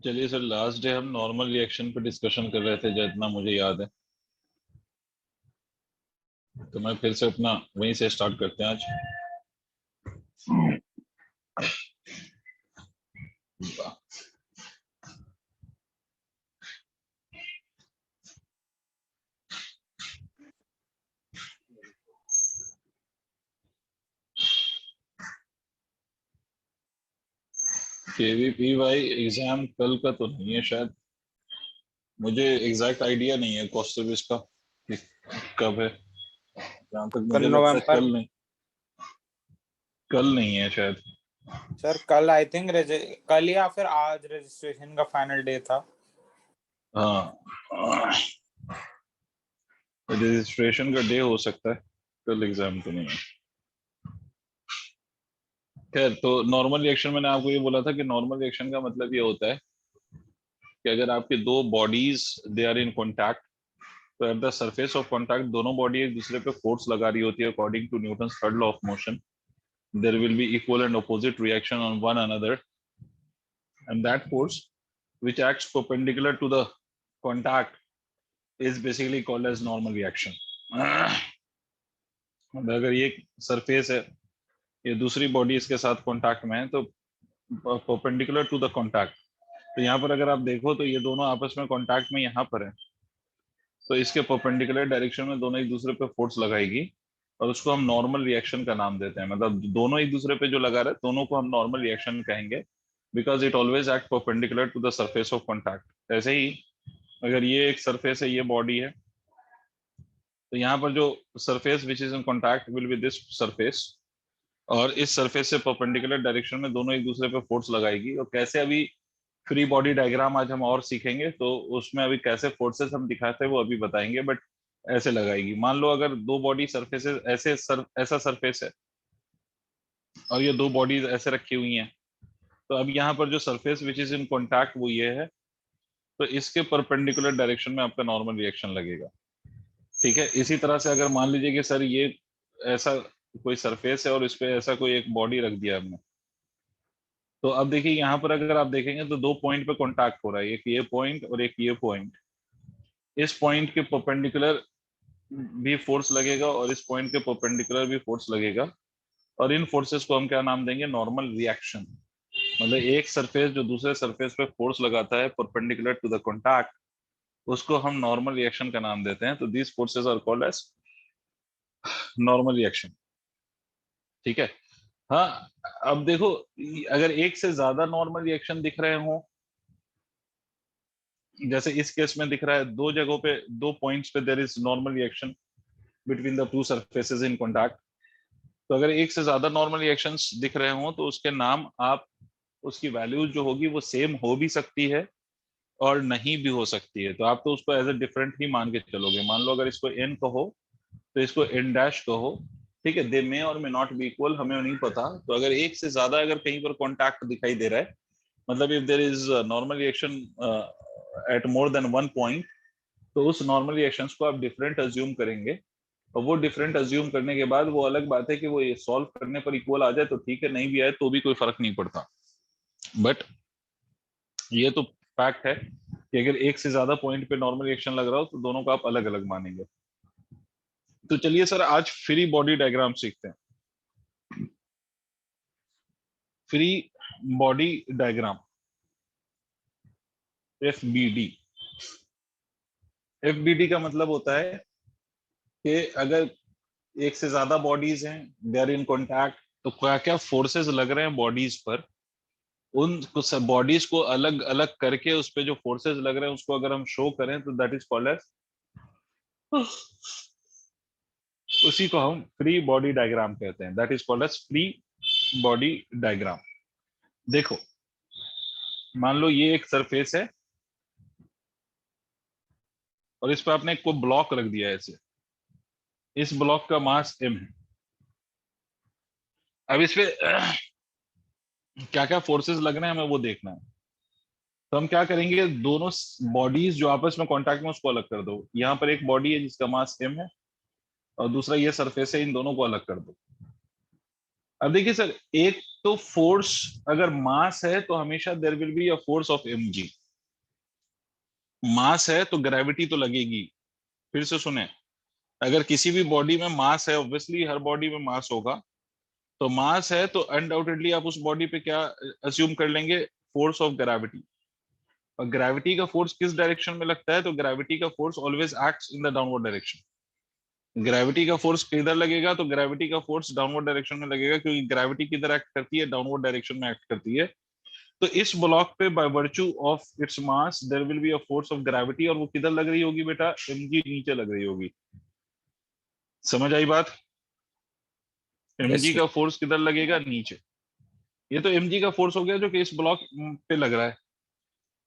चलिए sir, last day हम normal reaction पे डिस्कशन कर रहे थे जितना मुझे याद है। तो मैं फिर से अपना वहीं से स्टार्ट करते हैं आज। केवीपी भाई एग्जाम कल का तो नहीं है शायद। मुझे एग्जैक्ट आइडिया नहीं है कॉस्ट इसका कि कब है। जहाँ तक कल मुझे लगता है नवंबर। कल नहीं है शायद। सर कल आई थिंक कल या फिर आज रजिस्ट्रेशन का फाइनल डे था। हाँ, रजिस्ट्रेशन का डे हो सकता है, कल एग्जाम तो नहीं है। खैर, तो नॉर्मल रिएक्शन मैंने आपको ये बोला था कि नॉर्मल रिएक्शन का मतलब ये होता है कि अगर आपके दो bodies they are in contact, तो at the surface of contact दोनों बॉडी एक दूसरे पे फोर्स लगा रही होती है according to Newton third law of motion. There will be equal and opposite reaction on one another, and that force which acts perpendicular to the contact is basically called as normal reaction. अगर ये surface है, ये दूसरी body इसके साथ contact में है, तो परपेंडिकुलर टू द कांटेक्ट। तो यहाँ पर अगर आप देखो तो ये दोनों आपस में कांटेक्ट में यहाँ पर है, तो इसके परपेंडिकुलर डायरेक्शन में दोनों एक दूसरे पे फोर्स लगाएगी, और उसको हम नॉर्मल रिएक्शन का नाम देते हैं। मतलब दोनों एक दूसरे पे जो लगा रहे हैं दोनों को हम नॉर्मल रिएक्शन कहेंगे, because it always act perpendicular to the surface of contact. ऐसे ही अगर ये एक सरफेस है, ये बॉडी है, तो यहाँ पर जो surface which is in contact will be this surface, और इस सरफेस से परपेंडिकुलर डायरेक्शन में दोनों एक दूसरे पे फोर्स लगाएगी। और कैसे, अभी फ्री बॉडी डायग्राम आज हम और सीखेंगे, तो उसमें अभी कैसे फोर्सेस हम दिखाते हैं वो अभी बताएंगे, बट ऐसे लगाएगी। मान लो अगर दो बॉडी सरफेसेस ऐसा सरफेस है, और ये दो बॉडीज ऐसे रखी हुई हैं, तो अब यहाँ पर जो surface which is in contact वो ये है, तो इसके परपेंडिकुलर डायरेक्शन में आपका नॉर्मल रिएक्शन लगेगा। ठीक है, इसी तरह से अगर मान लीजिए कि सर ये ऐसा कोई सरफेस है और इस पे ऐसा कोई एक बॉडी रख दिया हमने, तो अब देखिए यहाँ पर अगर आप देखेंगे तो दो पॉइंट पे कांटेक्ट हो रहा है, एक ये पॉइंट और एक ये पॉइंट। इस पॉइंट के परपेंडिकुलर भी फोर्स लगेगा और इस पॉइंट के परपेंडिकुलर भी फोर्स लगेगा, और इन फोर्सेस को हम क्या नाम देंगे? Normal reaction. मतलब एक सरफेस जो दूसरे सरफेस पे फोर्स लगाता है परपेंडिकुलर टू द कॉन्टैक्ट, उसको हम नॉर्मल रिएक्शन का नाम देते हैं। तो these forces are called as normal reaction. ठीक है। हाँ, अब देखो, अगर एक से ज्यादा नॉर्मल रिएक्शन दिख रहे हो, जैसे इस केस में दिख रहा है दो जगहों पे, दो पॉइंट्स पे there is normal reaction between the two surfaces in contact. तो अगर एक से ज्यादा नॉर्मल रिएक्शंस दिख रहे हो तो उसके नाम आप, उसकी वैल्यूज जो होगी वो सेम हो भी सकती है और नहीं भी हो सकती है। तो आप तो उसको एज ए डिफरेंट ही मान के चलोगे। मान लो अगर इसको एन कहो तो इसको एन डैश कहो। ठीक है, दे मे और मे नॉट बी इक्वल, हमें नहीं पता। तो अगर एक से ज्यादा अगर कहीं पर कॉन्टैक्ट दिखाई दे रहा है, मतलब if there is normal reaction at more than one point, तो उस नॉर्मल रिएक्शंस को आप डिफरेंट अज्यूम करेंगे। और वो डिफरेंट अज्यूम करने के बाद वो अलग बात है कि वो ये सॉल्व करने पर इक्वल आ जाए तो ठीक है, नहीं भी आए तो भी कोई फर्क नहीं पड़ता। बट ये तो फैक्ट है कि अगर एक से ज्यादा पॉइंट पे नॉर्मल रिएक्शन लग रहा हो तो दोनों को आप अलग अलग मानेंगे। तो चलिए सर, आज फ्री बॉडी डायग्राम सीखते हैं। Free body diagram, FBD. FBD का मतलब होता है कि अगर एक से ज्यादा बॉडीज हैं, दे आर इन कॉन्टैक्ट, तो क्या क्या फोर्सेस लग रहे हैं बॉडीज पर, उन बॉडीज को अलग अलग करके उस पे जो फोर्सेस लग रहे हैं उसको अगर हम शो करें तो दैट इज कॉल्ड एज, उसी को हम फ्री बॉडी डायग्राम कहते हैं। That is called as free body diagram. देखो, मान लो ये एक सरफेस है और इस पर आपने एक को ब्लॉक रख दिया है ऐसे। इस ब्लॉक का मास m है। अब इस पे क्या क्या फोर्सेस लग रहे हैं हमें वो देखना है। तो हम क्या करेंगे, दोनों बॉडीज जो आपस में कांटेक्ट में उसको अलग कर दो। यहाँ पर एक बॉडी है जिसका मास m है और दूसरा ये सरफेस है, इन दोनों को अलग कर दो। अब देखिए सर, एक तो फोर्स अगर मास है तो हमेशा there will be a force of mg। Mass है तो ग्रेविटी तो लगेगी। फिर से सुने, अगर किसी भी बॉडी में मास है, ऑब्वियसली हर बॉडी में मास होगा, तो मास है तो अनडाउटेडली आप उस बॉडी पे क्या अज्यूम कर लेंगे, फोर्स ऑफ ग्रेविटी। और ग्रेविटी का फोर्स किस डायरेक्शन में लगता है, तो ग्रेविटी का force always acts in the downward direction. Gravity का फोर्स किधर लगेगा, तो ग्रेविटी का फोर्स डाउनवर्ड डायरेक्शन में लगेगा, क्योंकि ग्रेविटी किधर एक्ट करती है, डाउनवर्ड डायरेक्शन में एक्ट करती है। तो इस ब्लॉक पे by virtue of its mass there will be a force of gravity, और वो किधर लग रही होगी बेटा, mg नीचे लग रही होगी। समझ आई बात? Yes mg sir. का फोर्स किधर लगेगा, नीचे। ये तो mg का फोर्स हो गया जो कि इस ब्लॉक पे लग रहा है।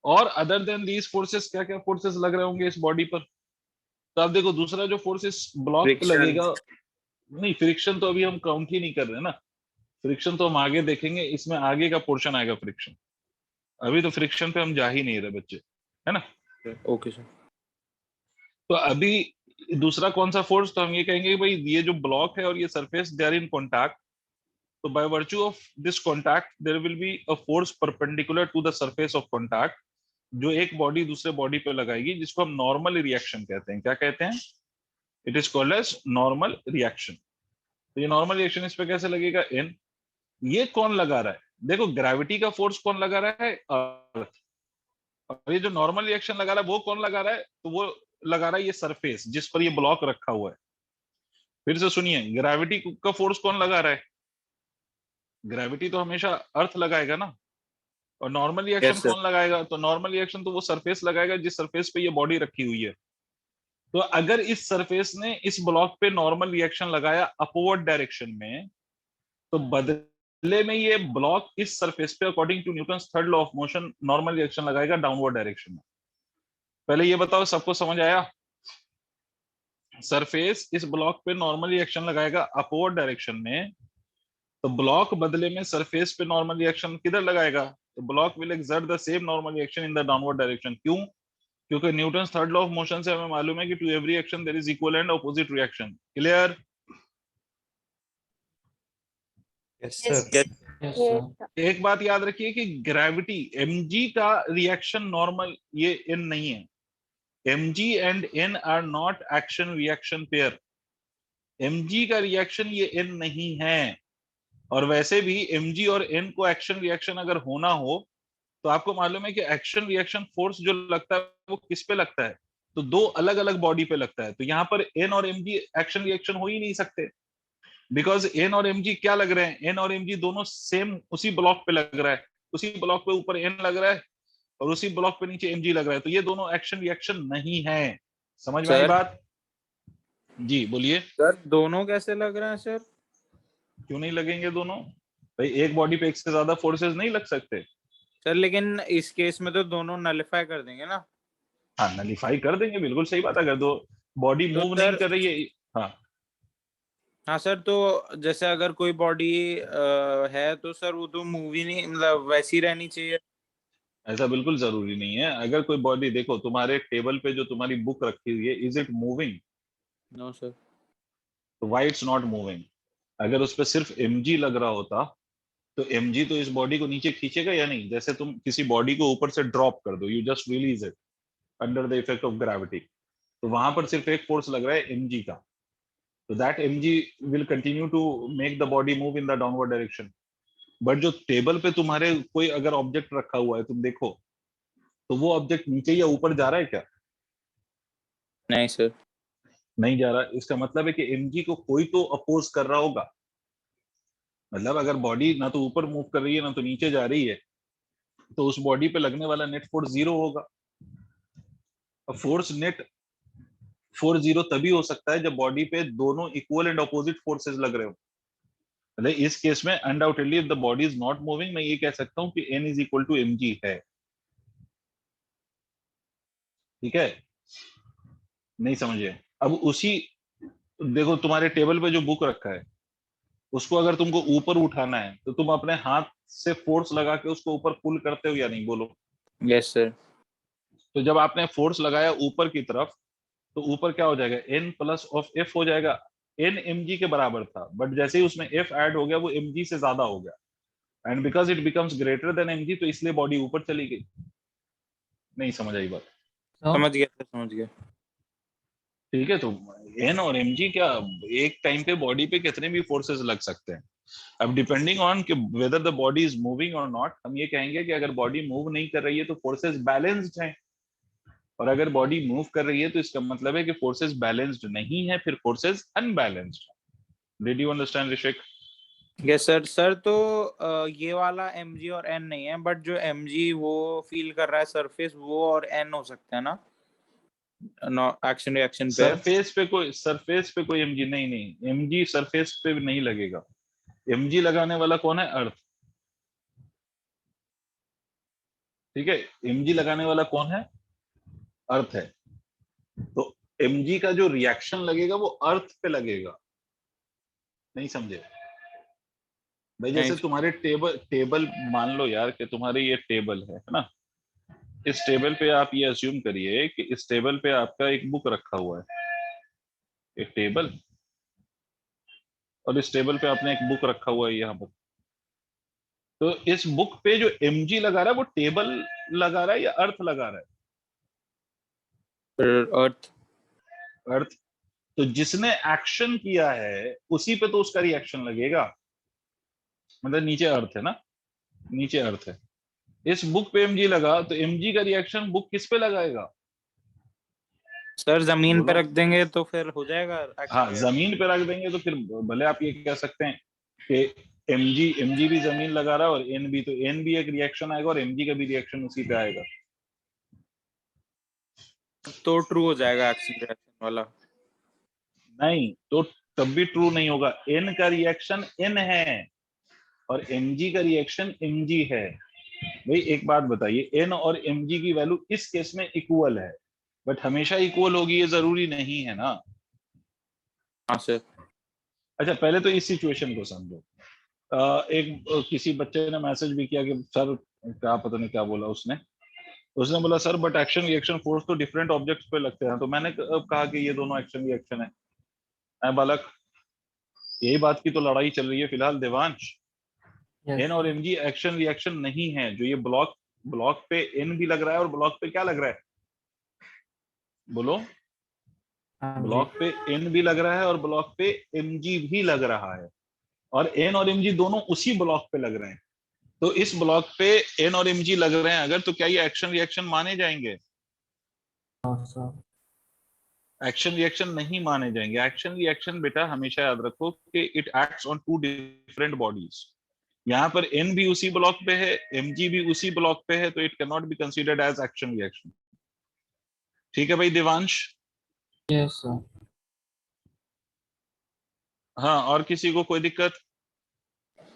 और अदर देन दीज फोर्सेस क्या क्या फोर्सेस लग रहे होंगे इस बॉडी पर? तो आप देखो, दूसरा जो फोर्स इस ब्लॉक पे फ्रिक्शन। लगेगा, नहीं फ्रिक्शन तो अभी हम काउंट ही नहीं कर रहे ना। फ्रिक्शन तो हम आगे देखेंगे, इसमें आगे का पोर्शन आएगा फ्रिक्शन। अभी तो फ्रिक्शन पे हम जा ही नहीं रहे बच्चे, है ना। Okay sir. तो अभी दूसरा कौन सा फोर्स, तो हम ये कहेंगे कि भाई ये जो ब्लॉक है और ये surface they are in contact, तो by virtue of this contact there will be a force perpendicular to the surface of contact, जो एक बॉडी दूसरे बॉडी पे लगाएगी, जिसको हम नॉर्मल रिएक्शन कहते हैं। क्या कहते हैं? It is called as normal reaction. तो ये नॉर्मल रिएक्शन इस पे कैसे लगेगा, इन। ये कौन लगा रहा है, देखो ग्रेविटी का फोर्स कौन लगा रहा है, अर्थ। और ये जो नॉर्मल रिएक्शन लगा रहा है वो कौन लगा रहा है, तो वो लगा रहा है ये सरफेस जिस पर ये ब्लॉक रखा हुआ है। फिर से सुनिए, ग्रेविटी का फोर्स कौन लगा रहा है, ग्रेविटी तो हमेशा अर्थ लगाएगा ना। और नॉर्मल रिएक्शन यस सर। कौन लगाएगा, तो नॉर्मल रिएक्शन तो वो सरफेस लगाएगा जिस सरफेस पे ये बॉडी रखी हुई है। तो अगर इस सरफेस ने इस ब्लॉक पे नॉर्मल रिएक्शन लगाया अपवर्ड डायरेक्शन में, तो बदले में ये ब्लॉक इस सरफेस पे according to Newton third law of motion normal reaction लगाएगा डाउनवर्ड डायरेक्शन में। पहले ये बताओ, सबको समझ आया? सरफेस इस ब्लॉक पे नॉर्मल रिएक्शन लगाएगा अपवर्ड डायरेक्शन में, तो ब्लॉक बदले में सरफेस पे नॉर्मल रिएक्शन किधर लगाएगा, तो block will exert the same normal reaction in the downward direction. क्यों? क्योंकि Newton third law of motion से हमें मालूम है कि to every action there is equal and opposite reaction. Clear? Yes sir. Yes sir. एक बात याद रखिए कि ग्रेविटी mg का रिएक्शन नॉर्मल ये n नहीं है। mg and n are not action reaction pair. mg का रिएक्शन ये n नहीं है। और वैसे भी mg और n को एक्शन रिएक्शन अगर होना हो, तो आपको मालूम है कि एक्शन रिएक्शन फोर्स जो लगता है वो किस पे लगता है, तो दो अलग अलग बॉडी पे लगता है। तो यहाँ पर n और mg एक्शन रिएक्शन हो ही नहीं सकते, बिकॉज n और mg क्या लग रहे हैं, n और mg दोनों सेम उसी ब्लॉक पे लग रहा है। उसी ब्लॉक पे ऊपर n लग रहा है और उसी ब्लॉक पे नीचे mg लग रहा है, तो ये दोनों एक्शन रिएक्शन नहीं है। समझ में आई सर। बात? जी बोलिए। सर दोनों कैसे लग रहे हैं सर? क्यों नहीं लगेंगे दोनों? भाई एक बॉडी पे एक से ज्यादा फोर्सेस नहीं लग सकते। सर लेकिन इस केस में तो दोनों नलिफाई कर देंगे ना। हाँ नलीफाई कर देंगे, बिल्कुल सही बात है। अगर दो बॉडी तो मूव नहीं सर। कर रही है। हाँ हाँ सर, तो जैसे अगर कोई बॉडी है तो सर वो तो मूव ही नहीं, मतलब वैसी रहनी चाहिए। ऐसा बिल्कुल जरूरी नहीं है। अगर कोई बॉडी, देखो तुम्हारे टेबल पे जो तुम्हारी बुक रखी हुई है, is it moving? No sir. तो व्हाई इट्स नॉट मूविंग? अगर उस पर सिर्फ mg लग रहा होता, तो mg तो इस बॉडी को नीचे खींचेगा या नहीं। जैसे तुम किसी बॉडी को ऊपर से ड्रॉप कर दो, you just release it under the effect of gravity, तो वहां पर सिर्फ एक फोर्स लग रहा है mg का। तो that mg will continue to make the body move in the downward direction. But जो टेबल पे तुम्हारे कोई अगर ऑब्जेक्ट रखा हुआ है, तुम देखो, तो वो ऑब्जेक्ट नीचे या ऊपर जा रहा है क्या? नहीं सर। नहीं जा रहा। इसका मतलब है कि mg को कोई तो अपोज कर रहा होगा। मतलब अगर बॉडी ना तो ऊपर मूव कर रही है ना तो नीचे जा रही है, तो उस बॉडी पे लगने वाला नेट फोर्स जीरो होगा। अब फोर्स जीरो तभी हो सकता है जब बॉडी पे दोनों इक्वल एंड अपोजिट फोर्सेस लग रहे हो। मतलब इस केस में undoubtedly if the body is not moving, मैं ये कह सकता हूं कि n is equal to mg है। ठीक है? नहीं समझे? अब उसी, देखो तुम्हारे टेबल पे जो बुक रखा है, उसको अगर तुमको ऊपर उठाना है, तो तुम अपने हाथ से फोर्स लगा के उसको ऊपर पुल करते हो या नहीं, बोलो। Yes sir. तो जब आपने फोर्स लगाया ऊपर की तरफ, तो ऊपर क्या हो जाएगा, n प्लस ऑफ f हो जाएगा। n mg के बराबर था, बट जैसे ही उसमें f ऐड हो गया वो mg से ज्यादा हो गया, and because it becomes greater than mg, तो इसलिए बॉडी ऊपर चली गई। नहीं समझ आई बात? समझ गया सर, समझ गया। ठीक है, तो एन और mg क्या, एक टाइम पे बॉडी पे कितने भी फोर्सेस लग सकते हैं। अब डिपेंडिंग ऑन कि whether the body is moving और नॉट, हम ये कहेंगे कि अगर बॉडी मूव नहीं कर रही है तो फोर्सेस बैलेंस्ड हैं, और अगर बॉडी मूव कर रही है तो इसका मतलब है कि फोर्सेस बैलेंस्ड नहीं है, फिर forces unbalanced. Did you understand Rishik? Yes sir. Sir तो ये वाला mg और n नहीं है, बट जो mg वो फील कर रहा है सरफेस, वो और n हो सकता है ना एक्शन रिएक्शन पे। सरफेस पे कोई mg नहीं, नहीं mg सरफेस पे नहीं लगेगा। mg लगाने वाला कौन है? अर्थ। ठीक है, mg लगाने वाला कौन है? अर्थ है। तो mg का जो रिएक्शन लगेगा वो अर्थ पे लगेगा। नहीं समझे भाई? नहीं जैसे सर। तुम्हारे टेबल टेबल मान लो यार कि तुम्हारी ये टेबल है ना, इस टेबल पे आप ये अज्यूम करिए कि इस टेबल पे आपका एक बुक रखा हुआ है, एक टेबल, और इस टेबल पे आपने एक बुक रखा हुआ है यहाँ पर। तो इस बुक पे जो mg लगा रहा है वो टेबल लगा रहा है या अर्थ लगा रहा अर्थ। है? अर्थ। तो जिसने एक्शन किया है उसी पे तो उसका रिएक्शन लगेगा, मतलब नीचे अर्थ है ना, नीचे अर्थ है। इस बुक पे mg लगा तो mg का रिएक्शन बुक किस पे लगाएगा? सर जमीन पे बोलो। रख देंगे तो फिर हो जाएगा एक्शन हाँ, रिएक्शन। जमीन पे रख देंगे तो फिर भले आप ये कह सकते हैं कि mg भी जमीन लगा रहा है और n भी, तो n भी एक रिएक्शन आएगा और mg का भी रिएक्शन उसी पे आएगा। तो ट्रू हो जाएगा एक्शन रिएक्शन वाला। नहीं तो तब भी ट्रू नहीं होगा। n का रिएक्शन n है और mg का रिएक्शन mg है। भाई एक बात बताइए, n और mg की वैल्यू इस केस में इक्वल है, बट हमेशा इक्वल होगी ये जरूरी नहीं है ना। हाँ सर। अच्छा, पहले तो इस सिचुएशन को समझो। किसी बच्चे ने मैसेज भी किया कि सर, क्या पता नहीं क्या बोला उसने, उसने बोला sir but action reaction force तो डिफरेंट ऑब्जेक्ट्स पे लगते हैं। तो मैंने कहा कि ये दोनों एक्शन रिएक्शन है बालक, यही बात की तो लड़ाई चल रही है फिलहाल देवांश। यस एन और एमजी एक्शन रिएक्शन नहीं है। जो ये ब्लॉक ब्लॉक पे एन भी लग रहा है और ब्लॉक पे क्या लग रहा है? बोलो। हाँ जी ब्लॉक पे एन भी लग रहा है और ब्लॉक पे एमजी भी लग रहा है, और एन और एमजी दोनों उसी ब्लॉक पे लग रहे हैं। तो इस ब्लॉक पे एन और एमजी लग रहे हैं अगर, तो क्या ये एक्शन रिएक्शन माने जाएंगे? हाँ सर एक्शन रिएक्शन नहीं माने जाएंगे। एक्शन रिएक्शन बेटा हमेशा याद रखो कि it acts on two different bodies. यहाँ पर एन भी उसी ब्लॉक पे है, एमजी भी उसी ब्लॉक पे है, तो it can not be considered as action reaction. ठीक है भाई देवांश? यस सर हाँ, और किसी को कोई दिक्कत?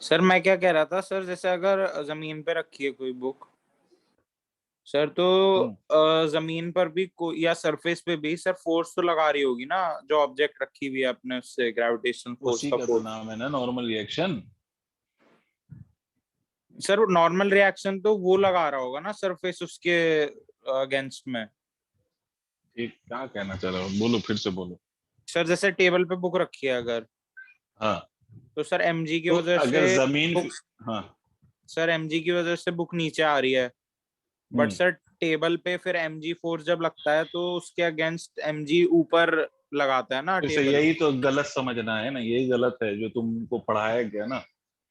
सर मैं क्या कह रहा था सर, जैसे अगर जमीन पे रखी है कोई बुक सर, तो जमीन पर भी कोई या सरफेस पे भी सर फोर्स तो लगा रही होगी ना, जो ऑब्जेक्ट रखी हुई है अपने, उससे ग्रेविटेशन फोर्स उसी का का तो फोर्स। नाम है ना normal reaction. Sir normal reaction तो वो लगा रहा होगा ना सरफेस उसके अगेंस्ट में। ठीक, क्या कहना चाह रहा हो, बोलो फिर से बोलो। सर जैसे टेबल पे बुक रखी है अगर, हाँ, तो सर mg की तो वजह से अगर जमीन, बुक, हाँ, सर mg की वजह से बुक नीचे आ रही है, बट सर टेबल पे फिर mg फोर्स जब लगता है तो उसके अगेंस्ट mg ऊपर लगाता है ना फिर से टेबल। यही तो गलत समझना है ना, यही गलत है जो तुमको पढ़ाया गया ना,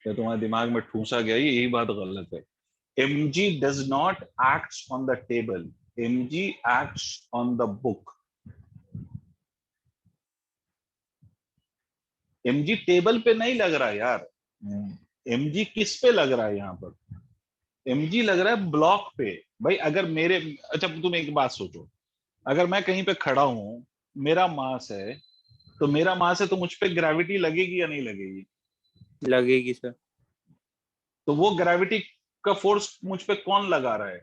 या तुम्हारे दिमाग में ठूसा गया, यही बात गलत है। mg does not acts on the table, mg acts on the book। mg table पे नहीं लग रहा यार, mg किस पे लग रहा है यहाँ पर? mg लग रहा है ब्लॉक पे। भाई अगर मेरे, अच्छा तुम एक बात सोचो, अगर मैं कहीं पे खड़ा हूं, मेरा मास है, तो मेरा मास है तो मुझ पे ग्रेविटी लगेगी या नहीं लगेगी? लगेगी सर। तो वो ग्रेविटी का फोर्स मुझ पे कौन लगा रहा है?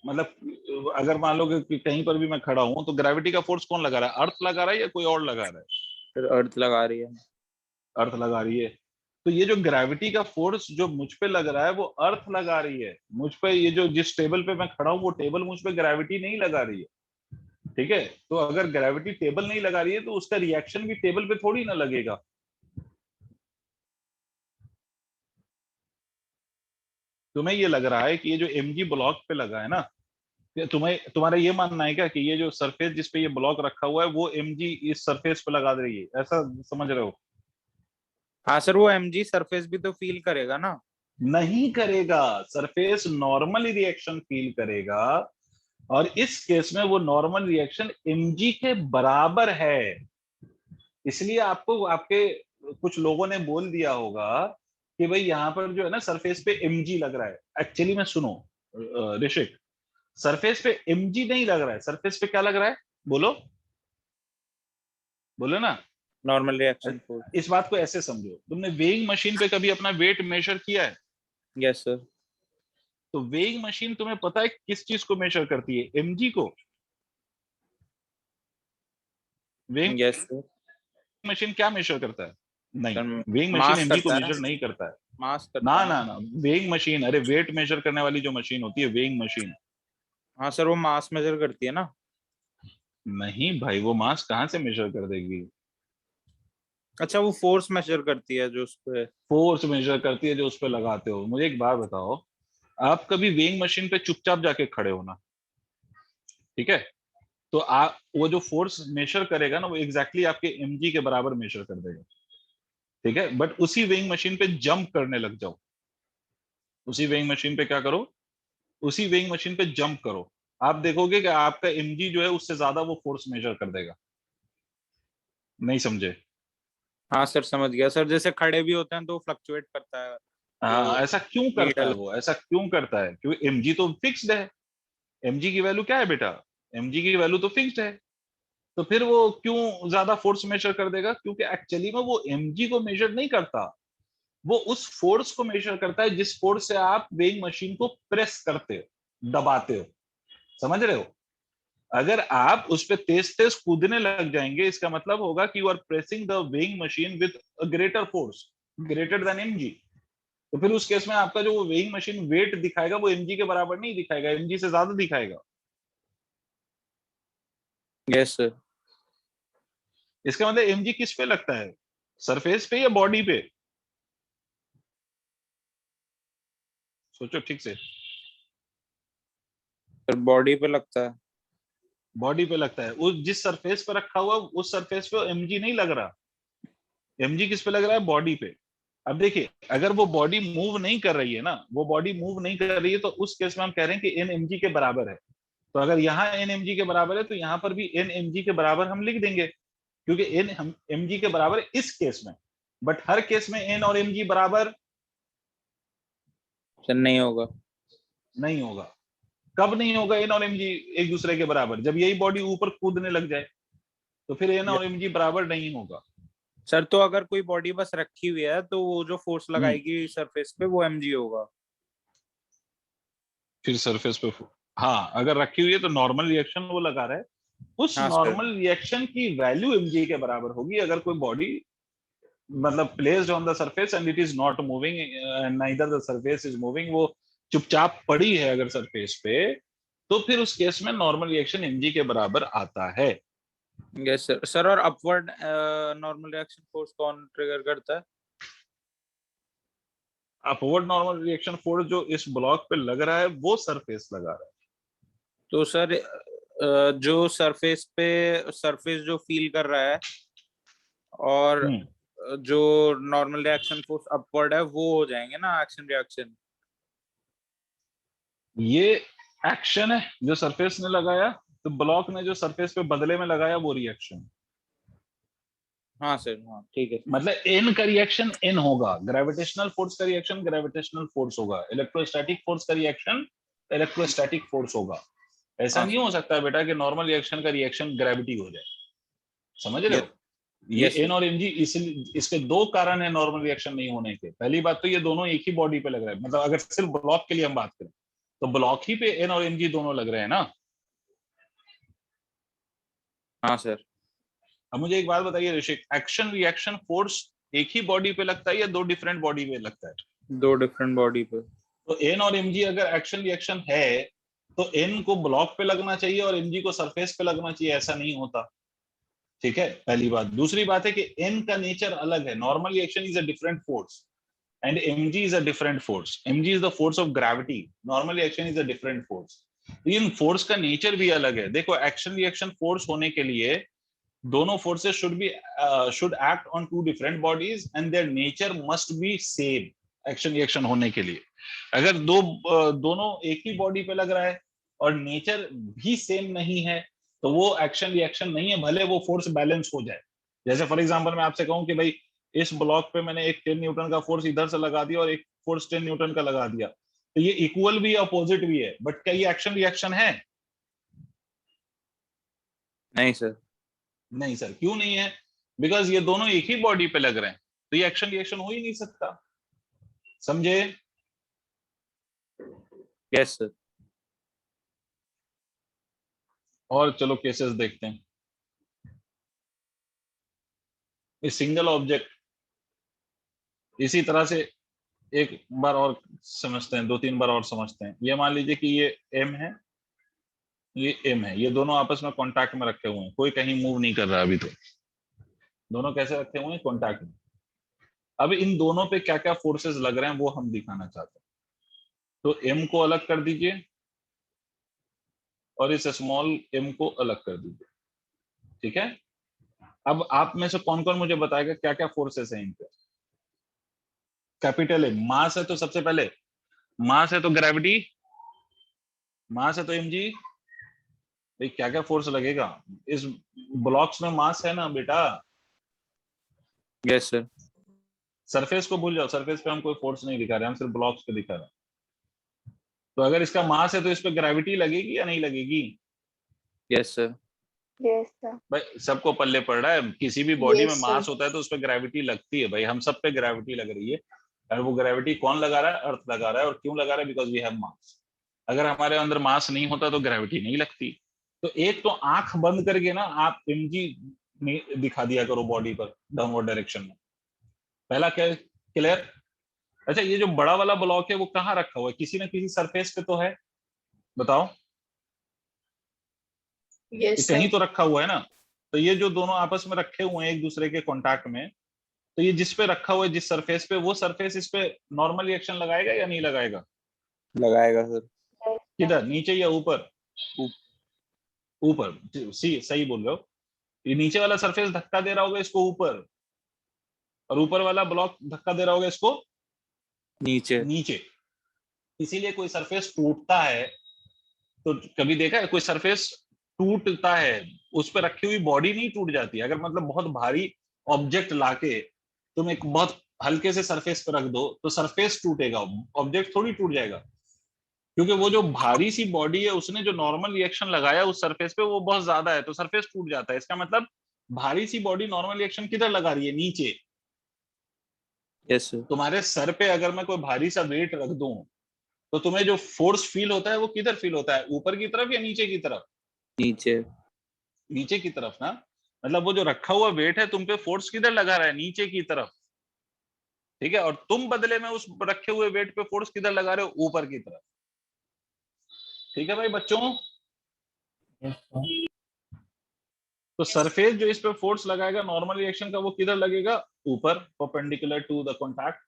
मतलब अगर मान लो कि कहीं पर भी मैं खड़ा हूं तो ग्रेविटी का फोर्स कौन लगा रहा है? अर्थ लगा रहा है या कोई और लगा रहा है? फिर अर्थ लगा रही है। अर्थ लगा रही है। तो ये जो ग्रेविटी का फोर्स जो मुझ पे लग रहा है वो अर्थ लगा रही है मुझ पे। ये जो जिस टेबल पे मैं खड़ा हूं वो टेबल मुझ पे ग्रेविटी नहीं लगा रही है। ठीक है, तो अगर ग्रेविटी टेबल नहीं लगा रही है तो उसका रिएक्शन भी टेबल पे थोड़ी ना लगेगा। तुम्हें ये लग रहा है कि ये जो mg ब्लॉक पे लगा है ना, तुम्हारा ये मानना है क्या कि ये जो सरफेस जिस पे ये ब्लॉक रखा हुआ है वो mg इस सरफेस पे लगा रही है, ऐसा समझ रहे हो? हाँ सर, वो mg सरफेस भी तो फील करेगा ना। नहीं करेगा, सरफेस नॉर्मली रिएक्शन फील करेगा, और इस केस में वो नॉर्मल रिएक्शन mg के बराबर है। इसलिए आपको आपके कुछ लोगों ने बोल दिया होगा कि भाई यहाँ पर जो है ना सरफेस पे mg लग रहा है। एक्चुअली में सुनो ऋषिक, सरफेस पे mg नहीं लग रहा है, सरफेस पे क्या लग रहा है? बोलो, बोलो ना। Normal reaction force. इस बात को ऐसे समझो, तुमने वेइंग मशीन पे कभी अपना वेट मेजर किया है? Yes sir. तो वेइंग मशीन तुम्हें पता है किस चीज को मेजर करती है? mg को। Weighing yes sir. मशीन क्या मेजर करता है? नहीं, सर वेइंग मशीन मास mg को करता है ना, मेजर नहीं करता है। मास ना करता है ना ना। ना, वेइंग मशीन, अरे वेट मेजर करने वाली जो मशीन होती है वेइंग मशीन। हाँ सर, वो मास मेजर करती है ना। नहीं भाई, वो मास कहाँ से मेजर कर देगी? अच्छा, वो फोर्स मेजर करती है जो उस पे। फोर्स मेजर करती है जो उस पर लगाते हो। मुझे एक बात बताओ, आप कभी वेइंग मशीन पे चुपचाप जाके खड़े होना, ठीक है? तो आप वो जो फोर्स मेजर करेगा ना वो एग्जैक्टली आपके mg के बराबर मेजर कर देगा, ठीक है? बट उसी वेइंग मशीन पे जंप करने लग जाओ, उसी वेइंग मशीन पे क्या करो, उसी वेइंग मशीन पे जंप करो, आप देखोगे कि आपका mg जो है उससे ज्यादा वो फोर्स मेजर कर देगा। नहीं समझे? हाँ सर, समझ गया सर। जैसे खड़े भी होते हैं तो फ्लक्चुएट करता है हाँ, जो ऐसा क्यों करता है नीडल। वो, ऐसा क्यों करता है? क्योंकि mg तो फिक्स्ड है। mg की वैल्यू क्या है बेटा? mg की वैल्यू तो फिक्स्ड है। तो फिर वो क्यों ज्यादा फोर्स मेजर कर देगा? क्योंकि एक्चुअली में वो mg को मेजर नहीं करता, वो उस फोर्स को मेजर करता है जिस फोर्स से आप वेइंग मशीन को प्रेस करते हो, दबाते हो। समझ रहे हो? अगर आप उस पर तेज तेज कूदने लग जाएंगे, इसका मतलब होगा कि you are pressing the weighing machine with a greater force, greater than mg। तो फिर उस केस में आपका जो वेइंग मशीन वेट दिखाएगा वो mg के बराबर नहीं दिखाएगा, mg से ज्यादा दिखाएगा। Yes sir. इसका मतलब mg किस पे लगता है, सरफेस पे या बॉडी पे? सोचो ठीक से। सर बॉडी पे लगता है। बॉडी पे लगता है, उस जिस सरफेस पे रखा हुआ उस सरफेस पे mg नहीं लग रहा। mg किस पे लग रहा है? बॉडी पे। अब देखिए, अगर वो बॉडी मूव नहीं कर रही है ना, वो बॉडी मूव नहीं कर रही है, तो उस केस में हम कह रहे हैं कि n mg के बराबर है। तो अगर यहाँ n mg के बराबर है तो यहाँ पर भी n mg के बराबर हम लिख देंगे, क्योंकि n हम mg के बराबर है इस केस में। बट हर केस में n और mg बराबर सर नहीं होगा। नहीं होगा। कब नहीं होगा n और mg एक दूसरे के बराबर? जब यही बॉडी ऊपर कूदने लग जाए, तो फिर n और mg बराबर नहीं होगा। सर तो अगर कोई बॉडी बस रखी हुई है तो वो जो फोर्स हम्म, लगाएगी सरफेस पे वो mg होगा। फिर सरफेस पे हाँ, अगर रखी हुई है तो नॉर्मल रिएक्शन वो लगा रहा है, उस हाँ सर। नॉर्मल रिएक्शन की वैल्यू mg के बराबर होगी। अगर कोई बॉडी मतलब placed on the surface and it is not moving, neither the surface is moving, वो चुपचाप पड़ी है अगर सरफेस पे, तो फिर उस केस में नॉर्मल रिएक्शन mg के बराबर आता है। Yes sir. सर और अपवर्ड नॉर्मल रिएक्शन फोर्स कौन ट्रिगर करता है? अपवर्ड नॉर्मल रिएक्शन फोर्स जो इस ब्लॉक पे लग रहा है वो सरफेस लगा रहा तो सर जो सरफेस पे सरफेस जो फील कर रहा है और है। जो नॉर्मल रिएक्शन फोर्स अपवर्ड है वो हो जाएंगे ना एक्शन रिएक्शन। ये एक्शन है जो सरफेस ने लगाया, तो ब्लॉक ने जो सरफेस पे बदले में लगाया वो रिएक्शन। हाँ सर, हाँ ठीक है। मतलब एन का रिएक्शन एन होगा, ग्रेविटेशनल फोर्स का रिएक्शन ग्रेविटेशनल फोर्स होगा, इलेक्ट्रोस्टैटिक फोर्स का रिएक्शन इलेक्ट्रोस्टैटिक फोर्स होगा। ऐसा हाँ नहीं सर। हो सकता बेटा कि नॉर्मल रिएक्शन का रिएक्शन ग्रेविटी हो जाए। समझ रहे यस। हो? ये यस एन सर। और mg इसके दो कारण है नॉर्मल रिएक्शन नहीं होने के। पहली बात तो ये दोनों एक ही बॉडी पे लग रहे हैं, मतलब अगर सिर्फ ब्लॉक के लिए हम बात करें तो ब्लॉक ही पे एन और mg दोनों लग रहे हैं ना। हाँ सर। अब मुझे एक बात बताइए ऋषिक, एक्शन रिएक्शन फोर्स एक ही बॉडी पे लगता है या दो डिफरेंट बॉडी पे लगता है? दो डिफरेंट बॉडी पे। तो एन और mg अगर एक्शन रिएक्शन है तो एन को ब्लॉक पे लगना चाहिए और एमजी को सरफेस पे लगना चाहिए, ऐसा नहीं होता। ठीक है, पहली बात। दूसरी बात है कि एन का नेचर अलग है। Normal reaction is a different force and mg is a different force. mg is the force of gravity. Normal reaction is a different force. In force का नेचर भी अलग है। देखो, एक्शन रिएक्शन फोर्स होने के लिए दोनों forces should act on two different bodies and their nature must be same. Action reaction होने के लिए अगर दोनों एक ही बॉडी पे लग रहा है और नेचर भी सेम नहीं है तो वो एक्शन रिएक्शन नहीं है, भले वो फोर्स बैलेंस हो जाए। जैसे फॉर एग्जांपल मैं आपसे कहूं कि भाई इस ब्लॉक पे मैंने एक 10 न्यूटन का फोर्स इधर से लगा दिया और एक फोर्स 10 न्यूटन का लगा दिया, तो ये इक्वल भी अपोजिट भी है, बट क्या ये एक्शन रिएक्शन है? नहीं सर। नहीं सर। क्यों नहीं है? बिकॉज ये दोनों एक ही बॉडी पे लग रहे हैं, तो ये एक्शन रिएक्शन हो ही नहीं सकता। समझे? Yes sir. और चलो केसेस देखते हैं। सिंगल ऑब्जेक्ट, इसी तरह से एक बार और समझते हैं, 2-3 बार और समझते हैं। ये मान लीजिए कि ये एम है, ये एम है, ये दोनों आपस में कांटेक्ट में रखे हुए हैं, कोई कहीं मूव नहीं कर रहा अभी। तो दोनों कैसे रखे हुए हैं? कांटेक्ट में। अब इन दोनों पे क्या क्या फोर्सेस लग रहे हैं वो हम दिखाना चाहते हैं। तो एम को अलग कर दीजिए और इस स्मॉल एम को अलग कर दीजिए। ठीक है, अब आप में से कौन कौन मुझे बताएगा क्या क्या फोर्सेस हैं इन पे? कैपिटल एम मास है, तो सबसे पहले मास है तो ग्रेविटी, मास है तो एमजी। भाई क्या क्या फोर्स लगेगा? इस ब्लॉक्स में मास है ना बेटा। Yes sir. सरफेस को भूल जाओ, सरफेस पे हम कोई फोर्स नहीं दिखा रहे, हम सिर्फ ब्लॉक्स पे दिखा रहे हैं। तो अगर इसका मास है तो इस पे ग्रेविटी लगेगी या नहीं लगेगी? Yes sir. Yes sir. भाई सबको पल्ले पड़ रहा है, किसी भी बॉडी में Yes, मास sir. होता है तो उस पर ग्रेविटी लगती है। भाई हम सब पे ग्रेविटी लग रही है, और वो ग्रेविटी कौन लगा रहा है? अर्थ लगा रहा है। और क्यों लगा रहा है? Because we have mass. अगर हमारे अंदर मास नहीं होता तो ग्रेविटी नहीं लगती। तो एक तो आंख बंद करके ना आप एमजी दिखा दिया करो बॉडी पर डाउनवर्ड डायरेक्शन में। पहला क्या? क्लियर? अच्छा, ये जो बड़ा वाला ब्लॉक है वो कहाँ रखा हुआ है? किसी न किसी सरफेस पे तो है, बताओ। ये Yes, कहीं sir. तो रखा हुआ है ना। तो ये जो दोनों आपस में रखे हुए हैं एक दूसरे के कांटेक्ट में, तो ये जिस पे रखा हुआ है, जिस सरफेस पे, वो सरफेस इस पे नॉर्मल रिएक्शन लगाएगा या नहीं लगाएगा? लगाएगा सर। किधर, नीचे या ऊपर? ऊपर। सी सही बोल रहे हो। ये नीचे वाला सरफेस धक्का दे रहा होगा इसको ऊपर, और ऊपर वाला ब्लॉक धक्का दे रहा होगा इसको नीचे। नीचे। इसीलिए कोई सरफेस टूटता है तो कभी देखा है कोई सरफेस टूटता है, उस पर रखी हुई बॉडी नहीं टूट जाती। अगर मतलब बहुत भारी ऑब्जेक्ट लाके तुम एक बहुत हल्के से सरफेस पर रख दो तो सरफेस टूटेगा, ऑब्जेक्ट थोड़ी टूट जाएगा। क्योंकि वो जो भारी सी बॉडी है उसने जो नॉर्मल रिएक्शन लगाया उस सरफेस पे वो बहुत ज्यादा है, तो सरफेस टूट जाता है। इसका मतलब भारी सी बॉडी नॉर्मल रिएक्शन किधर लगा रही है? नीचे। Yes sir. तुम्हारे सर पे अगर मैं कोई भारी सा वेट रख दूं तो तुम्हें जो फोर्स फील होता है वो किधर फील होता है? ऊपर की तरफ या नीचे की तरफ? नीचे। नीचे की तरफ ना। मतलब वो जो रखा हुआ वेट है तुम पे फोर्स किधर लगा रहा है? नीचे की तरफ। ठीक है, और तुम बदले में उस रखे हुए वेट पे फोर्स किधर लगा रहे हो? ऊपर की तरफ। ठीक है भाई बच्चों। Yes, sir. तो सरफेस जो इस पे फोर्स लगाएगा नॉर्मल रिएक्शन का, वो किधर लगेगा? ऊपर, परपेंडिकुलर टू द कॉन्टैक्ट।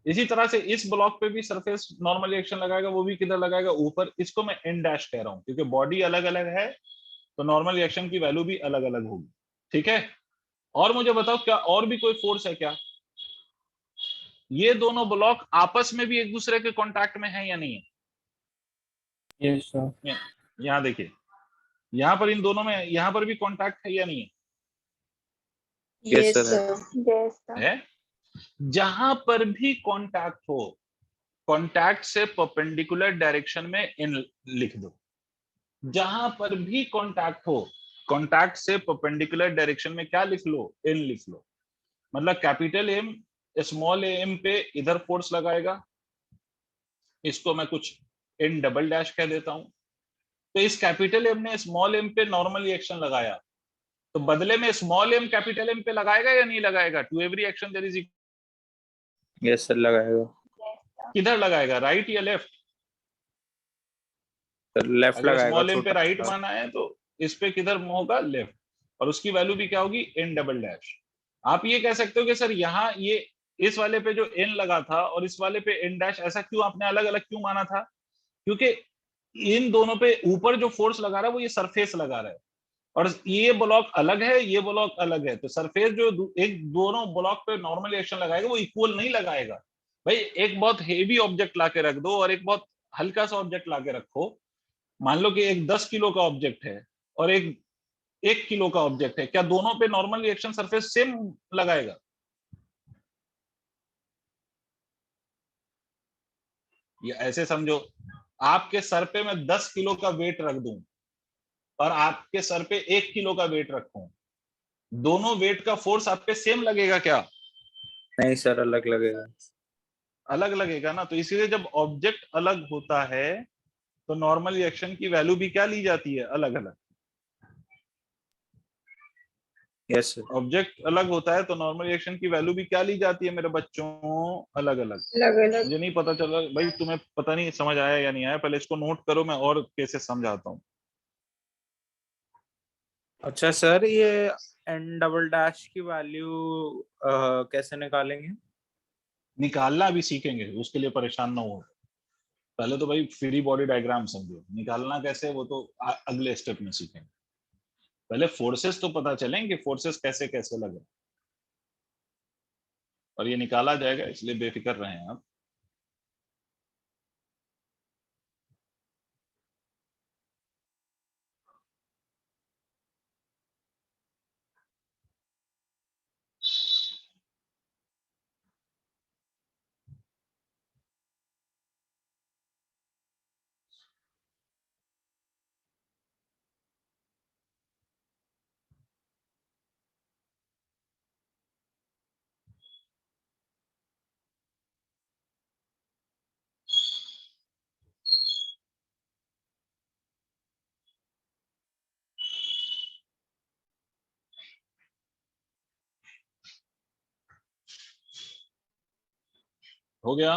इसी तरह से इस ब्लॉक पे भी सरफेस नॉर्मल रिएक्शन लगाएगा, वो भी किधर लगाएगा? ऊपर। इसको मैं एन डैश कह रहा हूं क्योंकि बॉडी अलग अलग है तो नॉर्मल रिएक्शन की वैल्यू भी अलग अलग होगी। ठीक है, और मुझे बताओ क्या और भी कोई फोर्स है क्या? ये दोनों ब्लॉक आपस में भी एक दूसरे के कांटेक्ट में है या नहीं है? Yes, sir. यहाँ देखिए, यहाँ पर इन दोनों में यहाँ पर भी कांटेक्ट है या नहीं है? Yes, Yes, sir. sir. Yes, sir. है। जहां पर भी कांटेक्ट हो, कांटेक्ट से परपेंडिकुलर डायरेक्शन में इन लिख दो। जहां पर भी कांटेक्ट हो, कांटेक्ट से परपेंडिकुलर डायरेक्शन में क्या लिख लो? इन लिख लो। मतलब कैपिटल एम स्मॉल एम पे इधर फोर्स लगाएगा, इसको मैं कुछ इन डबल डैश कह देता हूं। तो इस कैपिटल एम ने स्मॉल एम पे नॉर्मल रिएक्शन लगाया, तो बदले में स्मॉल एम कैपिटल एम पे लगाएगा या नहीं लगाएगा? To every action there is. Yes sir लगाएगा। किधर लगाएगा? राइट या लेफ्ट? लेफ्ट अगर लगाएगा स्मॉल एम पे छोटा राइट वाला। माना है तो इस पे किधर होगा, लेफ्ट, और उसकी वैल्यू भी क्या होगी, एन डबल डैश। आप ये कह सकते हो कि सर यहाँ ये इस वाले पे जो एन लगा था और इस वाले पे एन डैश, ऐसा क्यों आपने अलग अलग क्यों माना था? क्योंकि इन दोनों पे ऊपर जो फोर्स लगा रहा है वो ये सरफेस लगा रहा है, और ये ब्लॉक अलग है, ये ब्लॉक अलग है, तो सरफेस जो एक दोनों ब्लॉक पे नॉर्मल एक्शन लगाएगा वो इक्वल नहीं लगाएगा। भाई एक बहुत हेवी ऑब्जेक्ट लाके रख दो और एक बहुत हल्का सा ऑब्जेक्ट लाके रखो, मान लो कि एक 10 किलो का ऑब्जेक्ट है और एक 1 किलो का ऑब्जेक्ट है, क्या दोनों पे नॉर्मल रिएक्शन सरफेस सेम लगाएगा? ये ऐसे समझो, आपके सर पे मैं 10 किलो का वेट रख दूं और आपके सर पे 1 किलो का वेट रखूं, दोनों वेट का फोर्स आप पे सेम लगेगा क्या? नहीं सर, अलग लगेगा। अलग लगेगा ना। तो इसीलिए जब ऑब्जेक्ट अलग होता है तो नॉर्मल रिएक्शन की वैल्यू भी क्या ली जाती है, अलग अलग। Yes sir. ऑब्जेक्ट अलग होता है तो नॉर्मल रिएक्शन की वैल्यू भी क्या ली जाती है मेरे बच्चों, अलग अलग। अलग अलग। मुझे नहीं पता चला भाई, तुम्हें पता नहीं समझ आया या नहीं आया, पहले इसको नोट करो, मैं और केसेस समझाता हूँ। अच्छा सर, ये एन डबल डैश की वैल्यू कैसे निकालेंगे? निकालना अभी सीखेंगे, उसके लिए परेशान ना हो। पहले तो भाई फ्री बॉडी डायग्राम समझो, निकालना कैसे वो तो अगले स्टेप में सीखेंगे। पहले फोर्सेस तो पता चलें कि फोर्सेस कैसे कैसे लगे, और ये निकाला जाएगा, इसलिए बेफिक्र रहें आप। हो गया?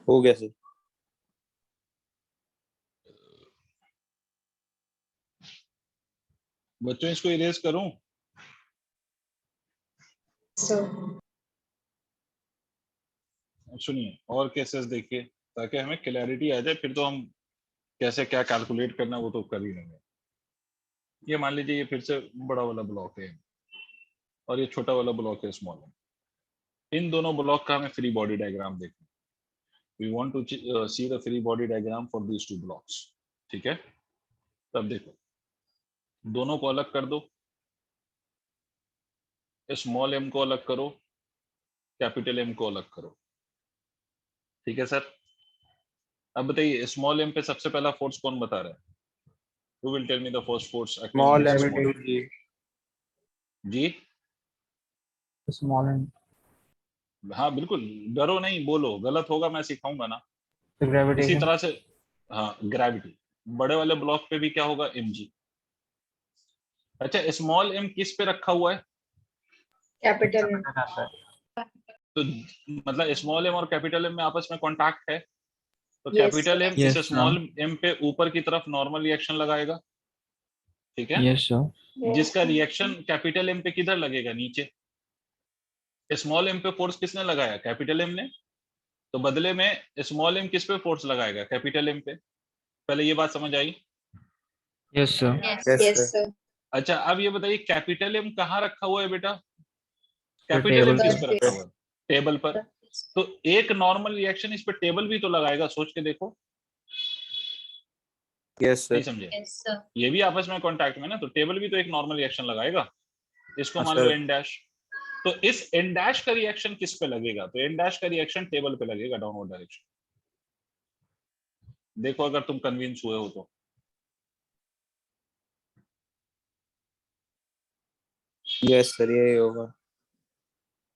हो गया सर। बच्चों इसको इरेज करूं? सुनिए और केसेस देखिए ताकि हमें क्लैरिटी आ जाए, फिर तो हम कैसे क्या कैलकुलेट करना वो तो कर ही लेंगे। ये मान लीजिए ये फिर से बड़ा वाला ब्लॉक है और ये छोटा वाला ब्लॉक है स्मॉल है। इन दोनों ब्लॉक का हमें फ्री बॉडी डायग्राम देखना। We want to see the free body diagram for these two blocks. ठीक है, तब देखो दोनों को अलग कर दो, स्मॉल एम को अलग करो, कैपिटल एम को अलग करो। ठीक है सर, अब बताइए स्मॉल एम पे सबसे पहला फोर्स कौन बता रहा है? Who will tell me the first force acting on small this m small to m? जी। जी स्मॉल एंड हाँ बिल्कुल, डरो नहीं, बोलो, गलत होगा मैं सिखाऊंगा ना। इसी ग्रेविटेशन। तरह से हाँ, ग्रेविटी, बड़े वाले ब्लॉक पे भी क्या होगा, mg। अच्छा स्मॉल m किस पे रखा हुआ है? कैपिटल। तो मतलब स्मॉल m और कैपिटल m में आपस में कॉन्टैक्ट है, तो यस कैपिटल सर। m इस यस स्मॉल सर। m पे ऊपर की तरफ नॉर्मल रिएक्शन लगाएगा। ठीक है, यस सर। जिसका रिएक्शन कैपिटल m पे किधर लगेगा, नीचे। स्मॉल m पे फोर्स किसने लगाया, कैपिटल m ने, तो बदले में स्मॉल m किस पे फोर्स लगाएगा, कैपिटल m पे। पहले ये बात समझ आई? Yes sir. Yes sir. अच्छा अब ये बताइए कैपिटल एम कहाँ रखा हुआ है बेटा, तो कैपिटल एम टेबल किस पे। पे रखा हुआ है, टेबल पर। तो एक नॉर्मल रिएक्शन इस पे टेबल भी तो लगाएगा, सोच के देखो। यस नहीं सर। समझे? ये भी आपस में कांटेक्ट में ना, तो टेबल भी तो एक नॉर्मल रिएक्शन लगाएगा। इसको मान लो सर एन डैश, तो इस एन डैश का रिएक्शन किस पे लगेगा, तो एन डैश का रिएक्शन टेबल पे लगेगा, डाउनवर्ड डायरेक्शन। देखो अगर तुम कन्विंस हुए हो तो। यस सर, यही होगा।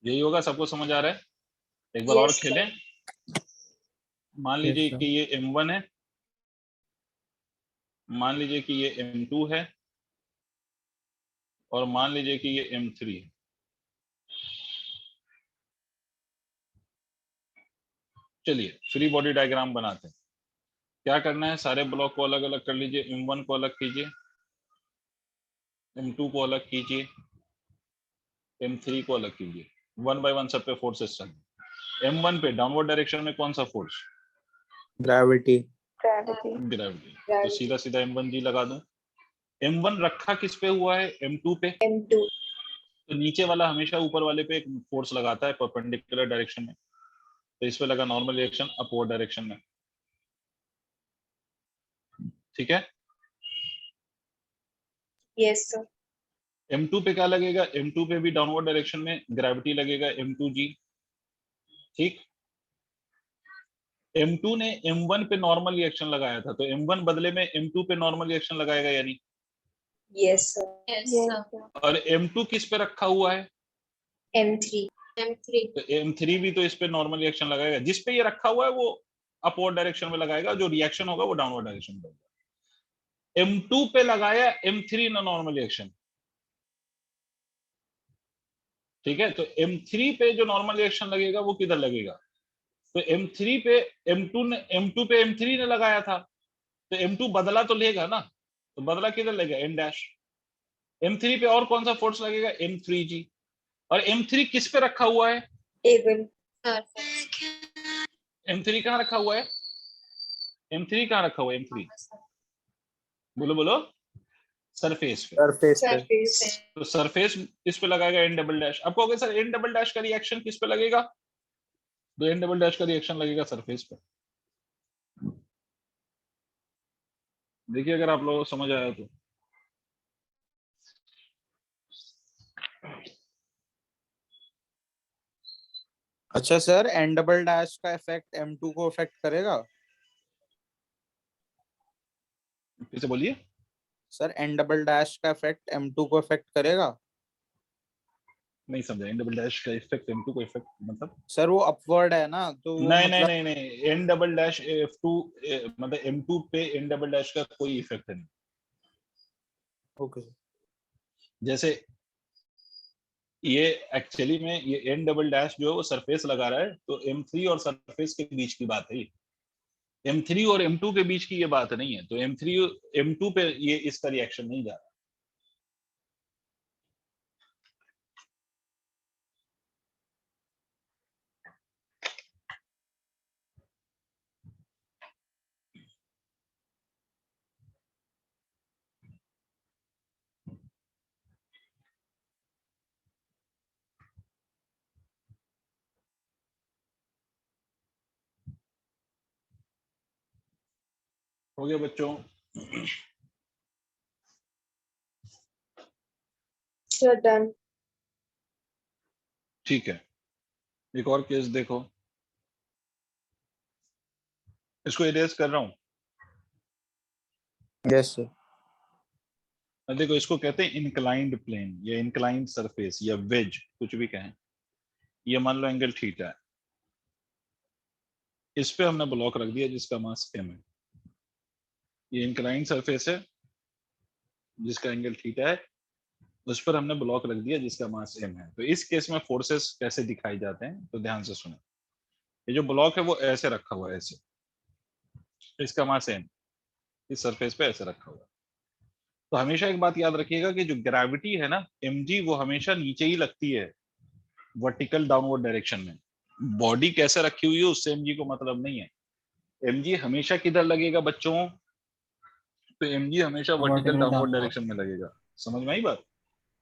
यही होगा, सबको समझ आ रहा है? एक बार और Yes, sir. खेलें। मान Yes, लीजिए sir. कि ये M1 है, मान लीजिए कि ये M2 है, और मान लीजिए कि ये M3 है। चलिए फ्री बॉडी डायग्राम बनाते हैं। क्या करना है, सारे ब्लॉक को अलग अलग कर लीजिए। M1 को अलग कीजिए, M2 को अलग कीजिए, M3 को अलग कीजिए। 1 बाय 1 सब पे फोर्सेस चलें। M1 पे डाउनवर्ड डायरेक्शन में कौन सा फोर्स? ग्रेविटी। ग्रेविटी। तो सीधा सीधा M1 जी लगा दूं। M1 रखा किस पे हुआ है? M2 पे। M2. तो नीचे वाला हमेशा ऊपर वाले पे एक फोर्स लगाता है परपेंडिकुलर डायरेक्शन में। तो इस पे लगा नॉर्मल रिएक्शन अपवर्ड डायरेक्शन में। ठीक है। Yes, sir. M2 पे क्या लगेगा? M2 पे भी डाउनवर्ड डायरेक्शन में ग्रेविटी लगेगा, M2G। ठीक। M2 ने M1 पे नॉर्मल रिएक्शन लगाया था, तो M1 बदले में M2 पे नॉर्मल रिएक्शन लगाएगा यानी। Yes, sir. Yes, sir. और M2 किस पे रखा हुआ है? M3. M3. तो M3 भी तो इस पे नॉर्मल रिएक्शन लगाएगा। जिस पे ये रखा हुआ है वो अपवर्ड डायरेक्शन में लगाएगा, जो रिएक्शन होगा वो डाउनवर्ड डायरेक्शन में होगा। M2 पे लगाया M3 ने नॉर्मल रिएक्शन। ठीक है। तो M3 पे जो नॉर्मल रिएक्शन लगेगा वो किधर लगेगा? तो M3 पे M2 पे M3 ने लगाया था, तो M2 बदला तो लेगा ना। तो बदला किधर लगेगा? M dash. M3 पे और कौन सा फोर्स लगेगा? M3G। और M3 किस पे रखा हुआ है? Table. M3 कहाँ रखा हुआ है? M3 कहाँ रखा हुआ है? M3 बोलो बोलो। सरफेस पे। सरफेस पे। Surface. तो सरफेस इस पे लगाएगा N डबल डैश। आप कहोगे सर N डबल डैश का रिएक्शन किस पे लगेगा? तो N डबल डैश का रिएक्शन लगेगा सरफेस पे। देखिए अगर आप लोगों को समझ आया तो। अच्छा सर, एन डबल डैश का इफेक्ट M2 को इफेक्ट करेगा? फिर से बोलिए। सर एन डबल डैश का इफेक्ट M2 को इफेक्ट करेगा? नहीं समझा। N डबल डैश का इफेक्ट M2 को इफेक्ट मतलब? सर वो अपवर्ड है ना, तो वो नहीं मतलब नहीं नहीं नहीं, N डबल डैश F2 मतलब M2 पे N डबल डैश का कोई इफेक्ट नहीं। ओके। जैसे ये एक्चुअली में ये N डबल डैश जो है वो सरफेस लगा रहा है, तो M3 और सरफेस के बीच की बात है ये। M3 और M2 के बीच की ये बात नहीं है। तो M3 M2 पे ये इसका रिएक्शन नहीं जा रहा। हो गया बच्चों? Sir, done. ठीक है। एक और केस देखो, इसको इरेज कर रहा हूं। Yes sir. देखो इसको कहते हैं इंक्लाइंड प्लेन या इंक्लाइंड सरफेस या वेज, कुछ भी कहें। ये मान लो एंगल थीटा है, इस पे हमने ब्लॉक रख दिया जिसका मास m है। ये इंक्लाइंड सरफेस है जिसका एंगल थीटा है, उस पर हमने ब्लॉक रख दिया जिसका मास m है। तो इस केस में फोर्सेस कैसे दिखाई जाते हैं, तो ध्यान से सुनो। ये जो ब्लॉक है वो ऐसे रखा हुआ है, ऐसे, इसका मास m इस सरफेस पे ऐसे रखा हुआ है। तो हमेशा एक बात याद रखिएगा कि जो ग्रेविटी है ना mg, वो हमेशा नीचे ही लगती है, वर्टिकल डाउनवर्ड डायरेक्शन में। बॉडी कैसे रखी हुई है उससे mg को मतलब नहीं है। mg हमेशा किधर लगेगा बच्चों? तो mg हमेशा vertical Vertical downward downward. Direction में लगेगा। समझ में आई बात?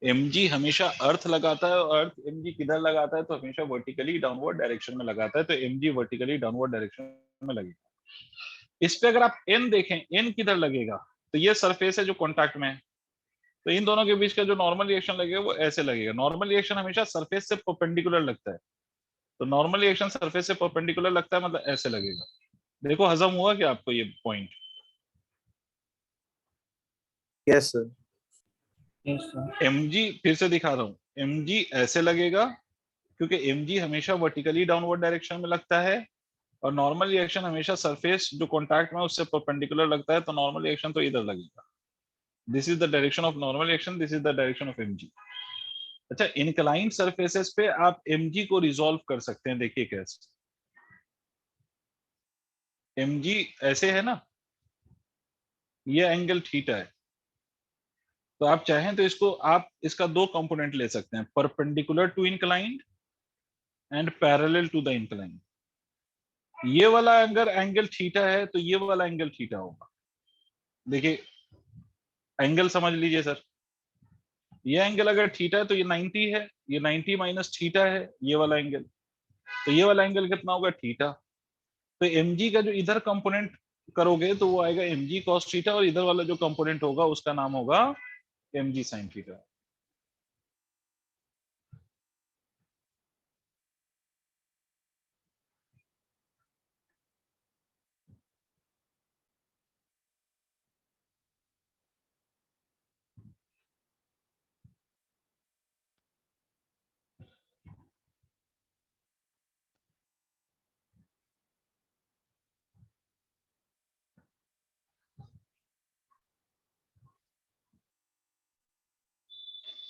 mg हमेशा अर्थ लगाता है, और अर्थ mg किधर लगाता है? तो हमेशा वर्टिकली डाउनवर्ड डायरेक्शन में लगाता है। तो mg वर्टिकली डाउनवर्ड डायरेक्शन में लगेगा। इस पे अगर आप n देखें, n किधर लगेगा? तो ये सरफेस है जो कॉन्टैक्ट में है, तो इन दोनों के बीच का जो नॉर्मल रिएक्शन लगेगा वो ऐसे लगेगा। नॉर्मल रिएक्शन हमेशा सरफेस से परपेंडिकुलर लगता है, तो नॉर्मल रिएक्शन सरफेस से परपेंडिकुलर लगता है, मतलब ऐसे लगेगा। देखो हजम हुआ क्या आपको ये point? Yes sir. Yes, sir. mg फिर से दिखा रहा हूं, mg ऐसे लगेगा, क्योंकि mg हमेशा वर्टिकली डाउनवर्ड डायरेक्शन में लगता है और नॉर्मल रिएक्शन हमेशा सरफेस जो कॉन्टैक्ट में उससे परपेंडिकुलर लगता है, तो नॉर्मल रिएक्शन तो इधर लगेगा। This is the direction of normal reaction, this is the direction of mg। अच्छा, इनक्लाइंड सरफेसेस पे आप mg को रिजॉल्व कर सकते हैं। देखिए कैसे, mg ऐसे है ना, ये एंगल थीटा है, तो आप चाहें तो इसको आप इसका दो कंपोनेंट ले सकते हैं, perpendicular to inclined and parallel to the inclined. ये वाला अगर एंगल थीटा है तो ये वाला एंगल थीटा होगा। देखिए एंगल समझ लीजिए सर, ये एंगल अगर थीटा है तो ये 90 है, ये 90 माइनस थीटा है ये वाला एंगल, तो ये वाला एंगल कितना होगा, थीटा। तो mg का जो इधर कंपोनेंट करोगे तो वो आएगा mg cos थीटा, और इधर वाला जो कंपोनेंट होगा उसका नाम होगा mg sin theta.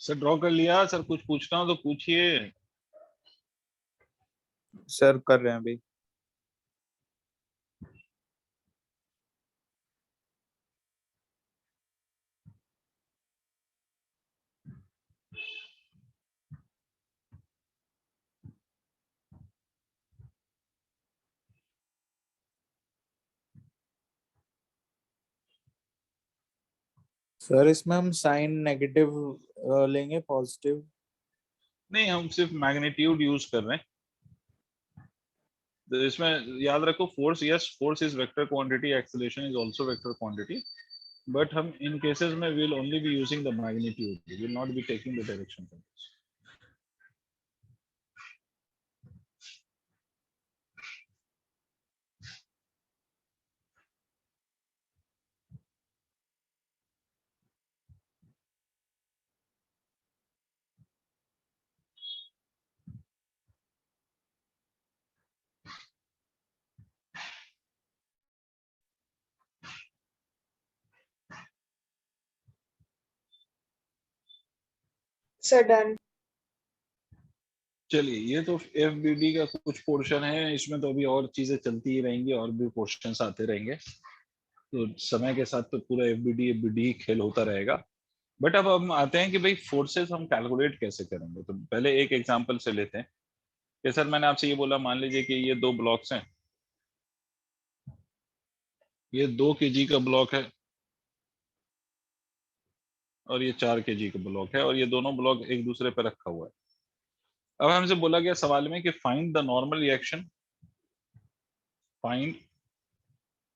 Sir draw कर लिया सर, कुछ पूछना हो तो पूछिए। सर कर रहे हैं अभी। सर इसमें हम साइन नेगेटिव लेंगे पॉजिटिव? नहीं, हम सिर्फ मैग्नीट्यूड यूज कर रहे हैं। तो इसमें याद रखो, force, yes force is vector quantity, acceleration is also vector quantity, but हम इन केसेस में will only be using the magnitude, we will not be taking the direction. Sir, done. चलिए, ये तो FBD का कुछ पोर्शन है, इसमें तो अभी और चीजें चलती ही रहेंगी, और भी पोर्शंस आते रहेंगे, तो समय के साथ तो पूरा FBD खेल होता रहेगा। बट अब हम आते हैं कि भाई फोर्सेस हम कैलकुलेट कैसे करेंगे। तो पहले एक एग्जांपल से लेते हैं कि सर मैंने आपसे ये बोला, मान लीजिए कि ये दो ब्लॉक्स हैं, ये 2 kg का ब्लॉक है और ये 4 kg का ब्लॉक है, और ये दोनों ब्लॉक एक दूसरे पे रखा हुआ है। अब हमसे बोला गया सवाल में कि find the normal reaction, find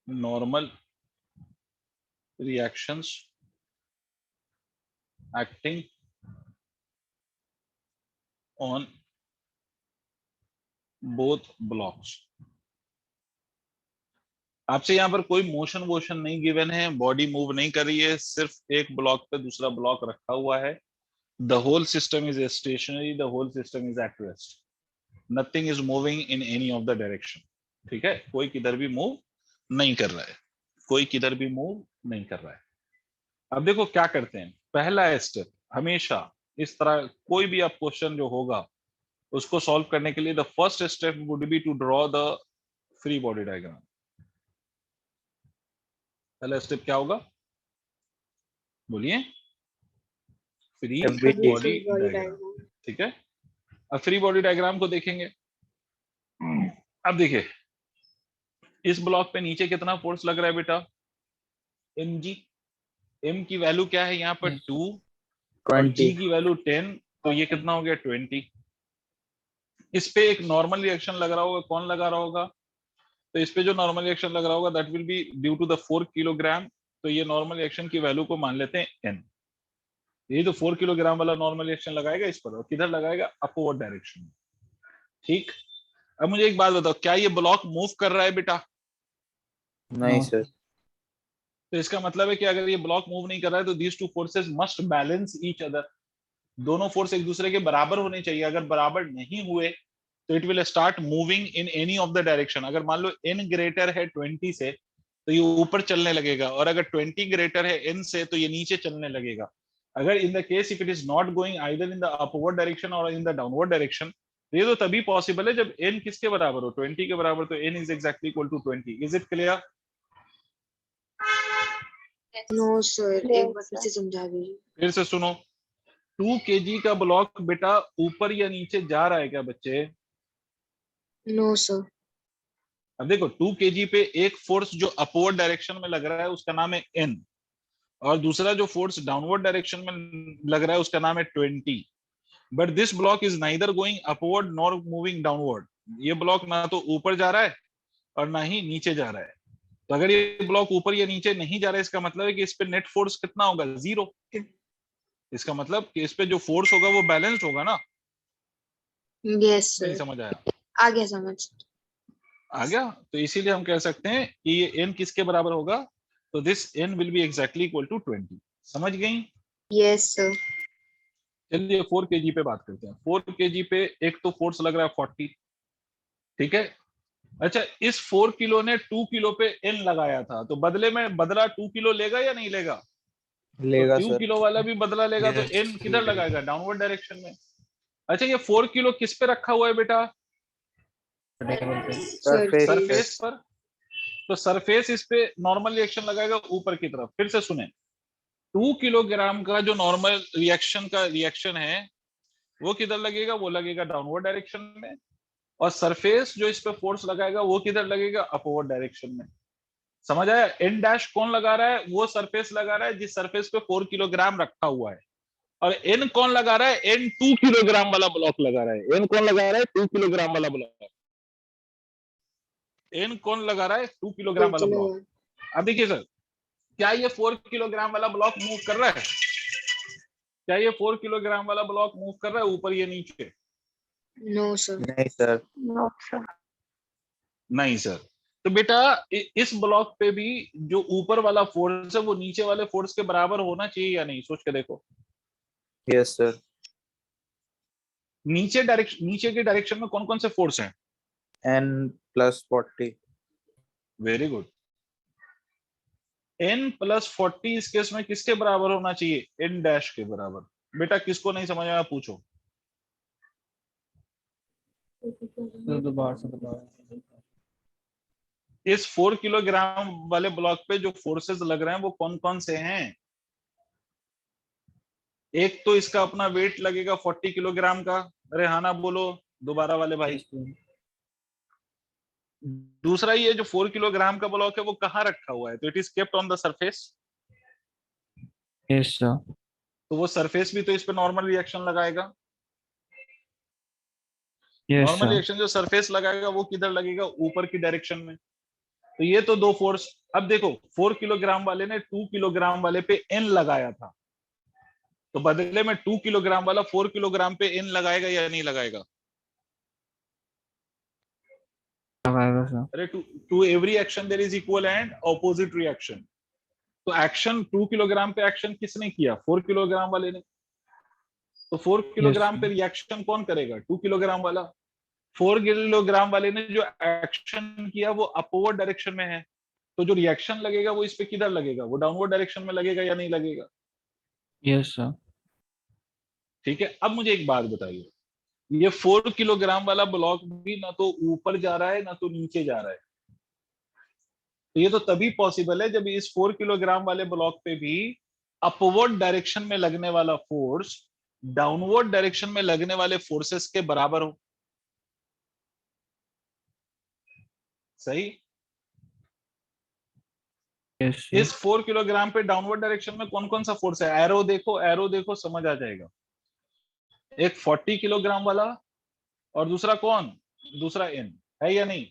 normal reactions acting on both blocks। आपसे यहाँ पर कोई मोशन वोशन नहीं गिवन है, बॉडी मूव नहीं कर रही है, सिर्फ एक ब्लॉक पे दूसरा ब्लॉक रखा हुआ है। The whole system is stationary, the whole system is at rest, nothing is moving in any of the direction. ठीक है, कोई किधर भी मूव नहीं कर रहा है, कोई किधर भी मूव नहीं कर रहा है। अब देखो क्या करते हैं, पहला स्टेप हमेशा इस तरह कोई भी आप क्वेश्चन जो होगा उसको सॉल्व करने के लिए, the first step would be to draw the free body diagram. पहला स्टेप क्या होगा, बोलिए, फ्री FBD। Body diagram. ठीक है, अब फ्री बॉडी डायग्राम को देखेंगे। अब देखिए, इस ब्लॉक पे नीचे कितना फोर्स लग रहा है बेटा, mg। m की वैल्यू क्या है यहाँ पर 2 और g की वैल्यू 10, तो ये कितना हो गया 20। इस पे एक नॉर्मल रिएक्शन लग रहा होगा, कौन लगा रहा होगा, तो इस पे जो नॉर्मल रिएक्शन लग रहा होगा that will be due to the 4 kilogram. तो ये नॉर्मल रिएक्शन की वैल्यू को मान लेते हैं n। ये तो 4 किलोग्राम वाला नॉर्मल रिएक्शन लगाएगा इस पर, और किधर लगाएगा, अपवर्ड डायरेक्शन में। ठीक, अब मुझे एक बात बताओ, क्या ये ब्लॉक मूव कर रहा है बेटा? नहीं सर। तो इसका मतलब है कि अगर ये ब्लॉक मूव नहीं कर रहा है तो these two forces must balance each other. दोनों फोर्स एक दूसरे के बराबर होने चाहिए। अगर बराबर नहीं हुए तो it will start moving in any of the direction. अगर मान लो n ग्रेटर है 20 से तो ये ऊपर चलने लगेगा, और अगर 20 ग्रेटर है n से तो ये नीचे चलने लगेगा। अगर in the case if it is not going either in the upward direction और इन द डाउनवर्ड डायरेक्शन, तो ये तो तभी पॉसिबल है जब n किसके बराबर हो, 20 के बराबर। तो n is exactly equal to 20। Is it clear? No sir, एक बार फिर से समझा दीजिए। फिर से सुनो, 2 kg का ब्लॉक बेटा ऊपर या नीचे जा रहा है क्या बच्चे? No sir. अब देखो 2 kg पे एक फोर्स जो अपवर्ड डायरेक्शन में लग रहा है उसका नाम है n, और दूसरा जो फोर्स डाउनवर्ड डायरेक्शन में लग रहा है उसका नाम है 20। But this block is neither going upward nor moving downward. ये ब्लॉक ना तो ऊपर जा रहा है और ना ही नीचे जा रहा है। तो अगर ये ब्लॉक ऊपर या नीचे नहीं जा रहा है, इसका मतलब है कि इस पे नेट फोर्स कितना होगा? 0। इसका मतलब कि इस पे जो फोर्स होगा वो बैलेंस्ड होगा ना? यस नहीं सर, समझ आया? आ गया समझ। आ गया? तो इसीलिए हम कह सकते हैं कि ये n किसके बराबर होगा? तो this n will be exactly equal to 20। समझ गई? Yes sir. चलिए 4 kg पे बात करते हैं। 4 kg पे एक तो फोर्स लग रहा है 40, ठीक है। अच्छा, इस 4 किलो ने 2 किलो पे n लगाया था, तो बदले में बदला 2 किलो लेगा या नहीं लेगा? लेगा तो 2 सर। किलो वाला भी बदला लेगा। तो n किधर लगाएगा? डाउनवर्ड डायरेक्शन में। अच्छा, ये 4 किलो किस पे रखा हुआ है बेटा? सरफेस पे। सरफेस पर। तो सरफेस इस पे नॉर्मल रिएक्शन लगाएगा ऊपर की तरफ। फिर से सुने, 2 किलोग्राम का जो नॉर्मल रिएक्शन का रिएक्शन है वो किधर लगेगा? वो लगेगा डाउनवर्ड डायरेक्शन में। और सरफेस जो इस पे फोर्स लगाएगा वो किधर लगेगा? अपवर्ड डायरेक्शन में। समझ आया? एन डैश कौन लगा रहा है? वो सरफेस लगा रहा है जिस सरफेस पे 4 किलोग्राम रखा हुआ है। और एन कौन लगा रहा है? एन 2 किलोग्राम वाला ब्लॉक लगा रहा है। एन कौन लगा रहा है? 2 किलोग्राम वाला ब्लॉक। एन कौन लगा रहा है? 2 किलोग्राम वाला ब्लॉक। अब देखिए सर, क्या ये 4 किलोग्राम वाला ब्लॉक मूव कर रहा है? क्या ये 4 किलोग्राम वाला ब्लॉक मूव कर रहा है ऊपर या नीचे? No sir. नहीं सर। No sir. नहीं सर। तो बेटा इस ब्लॉक पे भी जो ऊपर वाला फोर्स है वो नीचे वाले फोर्स के बराबर होना चाहिए या नहीं? सोच के देखो। Yes sir. नीचे के डायरेक्शन में कौन कौन से फोर्स हैं? n+40। Very good. n+40 इस केस में किसके बराबर होना चाहिए? n डैश के बराबर। बेटा किसको नहीं समझ आया पूछो। इस 4 किलोग्राम वाले ब्लॉक पे जो फोर्सेस लग रहे हैं वो कौन कौन से हैं? एक तो इसका अपना वेट लगेगा 40 किलोग्राम का। रेहाना बोलो दोबारा वाले भाई। दूसरा ये जो 4 किलोग्राम का ब्लॉक है वो कहाँ रखा हुआ है? तो it is kept on the surface. Yes sir. तो वो सरफेस भी तो इस पे नॉर्मल रिएक्शन लगाएगा। Yes normal sir. रिएक्शन जो सरफेस लगाएगा वो किधर लगेगा? ऊपर की डायरेक्शन में। तो ये तो दो फोर्स। अब देखो 4 किलोग्राम वाले ने 2 किलोग्राम वाले पे n लगाया था, तो बदले में 2 किलोग्राम वाला 4 किलोग्राम पे n लगाएगा या नहीं लगाएगा? लगाएगा सर। अरे to every action there is equal and opposite reaction. तो एक्शन 2 किलोग्राम पे एक्शन किसने किया? 4 किलोग्राम वाले ने। तो 4 किलोग्राम पे रिएक्शन कौन करेगा? 2 किलोग्राम वाला। 4 किलोग्राम वाले ने जो एक्शन किया वो अपवर्ड डायरेक्शन में है, तो जो रिएक्शन लगेगा वो इस पे किधर लगेगा? वो डाउनवर्ड डायरेक्शन में लगेगा या नहीं लगेगा? Yes sir. ठीक है। अब मुझे एक बात बताइए, ये 4 किलोग्राम वाला ब्लॉक भी ना तो ऊपर जा रहा है ना तो नीचे जा रहा है। तो ये तो तभी पॉसिबल है जब इस 4 किलोग्राम वाले ब्लॉक पे भी अपवर्ड डायरेक्शन में लगने वाला फोर्स डाउनवर्ड डायरेक्शन में लगने वाले फोर्सेस के बराबर हो। सही? Yes sir. इस 4 किलोग्राम पे डाउनवर्ड डायरेक्शन में कौन कौन सा फोर्स है? एरो देखो, एरो देखो, समझ आ जाएगा। एक 40 किलोग्राम वाला और दूसरा कौन? दूसरा n है या नहीं?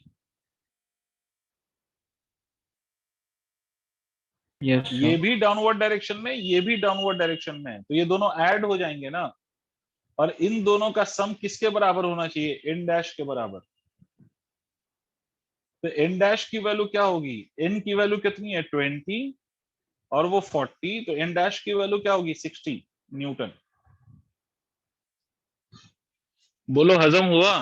यस ये सर। भी डाउनवर्ड डायरेक्शन में, ये भी डाउनवर्ड डायरेक्शन में, तो ये दोनों ऐड हो जाएंगे ना। और इन दोनों का सम किसके बराबर होना चाहिए? n डैश के बराबर। तो n डैश की वैल्यू क्या होगी? n की वैल्यू कितनी है? 20 और वो 40, तो n डैश की वैल्यू क्या होगी? 60 न्यूटन। बोलो हजम हुआ?